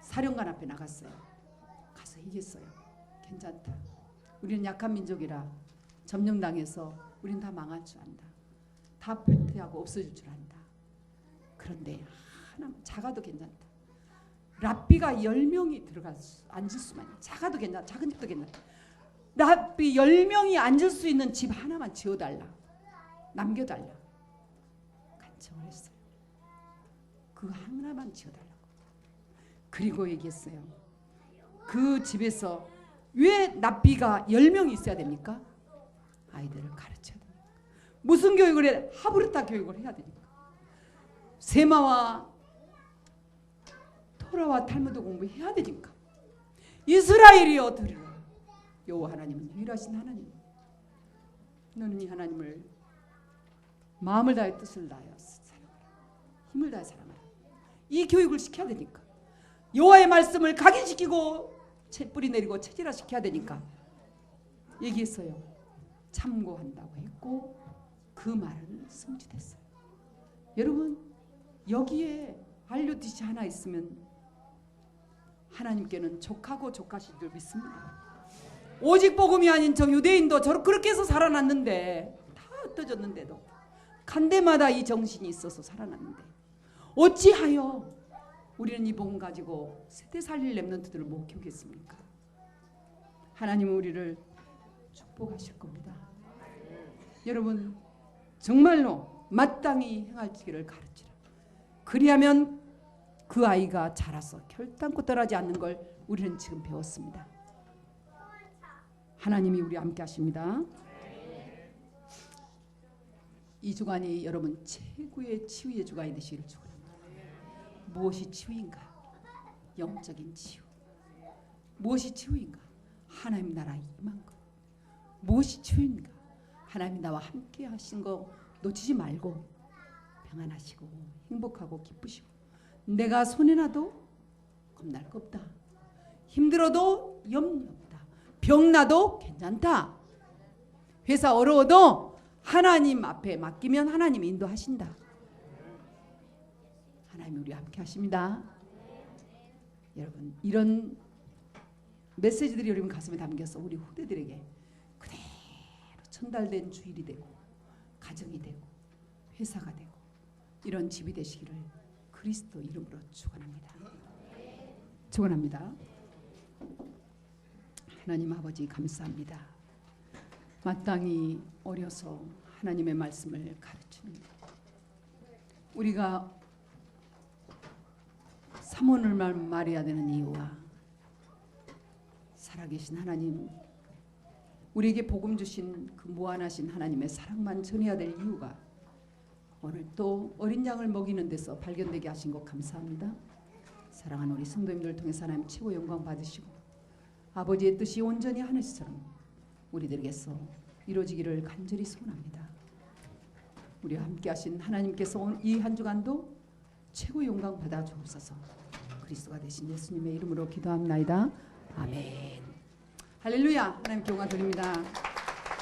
사령관 앞에 나갔어요. 가서 이겼어요. 괜찮다. 우리는 약한 민족이라 점령당해서 우린 다 망할 줄 안다. 다 패퇴하고 없어질 줄 안다. 그런데 하나 작아도 괜찮다. 랍비가 10명이 앉을 수만 있다. 작아도 괜찮다. 작은 집도 괜찮다. 랍비 10명이 앉을 수 있는 집 하나만 지어달라. 남겨달라. 간청을 했어요. 그 하나만 지어달라고. 그리고 얘기했어요. 그 집에서 왜 랍비가 10명이 있어야 됩니까? 아이들을 가르쳐야 됩니까? 무슨 교육을 해? 하브르타 교육을 해야 됩니까? 세마와 토라와 탈무드 공부해야 되니까. 이스라엘이여 들으라. 여호와 하나님은 유일하신 하나님. 너는 이 하나님을 마음을 다해 뜻을 다하여 사랑하라. 힘을 다해 사랑하라. 이 교육을 시켜야 되니까. 여호와의 말씀을 각인시키고 뿌리 내리고 체질화 시켜야 되니까 얘기했어요. 참고한다고 했고 그 말은 성취됐어요. 여러분 여기에 알료티시 하나 있으면 하나님께는 족하고 족하신 줄 믿습니다. 오직 복음이 아닌 저 유대인도 그렇게 해서 살아났는데 다 흩어졌는데도 간 데마다 이 정신이 있어서 살아났는데 어찌하여 우리는 이 복음 가지고 세대 살릴 렘넌트들을 못 키우겠습니까? 하나님은 우리를 축복하실 겁니다. 여러분 정말로 마땅히 행할 길을 가르치라. 그리하면 그 아이가 자라서 결단코 떠나지 않는 걸 우리는 지금 배웠습니다. 하나님이 우리 함께 하십니다. 이 주간이 여러분 최고의 치유의 주간이 되시기를 축원합니다. 무엇이 치유인가? 영적인 치유. 무엇이 치유인가? 하나님 나라 임한 것. 무엇이 치유인가? 하나님 나와 함께 하신 거 놓치지 말고 평안하시고 행복하고 기쁘시고 내가 손해나도 겁날 거 없다. 힘들어도 염려 없다. 병나도 괜찮다. 회사 어려워도 하나님 앞에 맡기면 하나님이 인도하신다. 하나님이 우리와 함께 하십니다. 여러분 이런 메시지들이 여러분 가슴에 담겨서 우리 후대들에게 그대로 전달된 주일이 되고 가정이 되고 회사가 되고 이런 집이 되시기를 그리스도 이름으로 축원합니다. 축원합니다. 하나님 아버지 감사합니다. 마땅히 어려서 하나님의 말씀을 가르치는 우리가 삼원을만 말해야 되는 이유와 살아계신 하나님 우리에게 복음 주신 그 무한하신 하나님의 사랑만 전해야 될 이유가 오늘 또 어린 양을 먹이는 데서 발견되게 하신 것 감사합니다. 사랑하는 우리 성도님들 통해서 하나님 최고 영광 받으시고 아버지의 뜻이 온전히 하늘처럼 우리들에게서 이루어지기를 간절히 소원합니다. 우리와 함께 하신 하나님께서 이 한 주간도 최고 영광 받아 주옵소서. 그리스도가 되신 예수님의 이름으로 기도합나이다. 아멘. 할렐루야. 하나님께 영광 드립니다.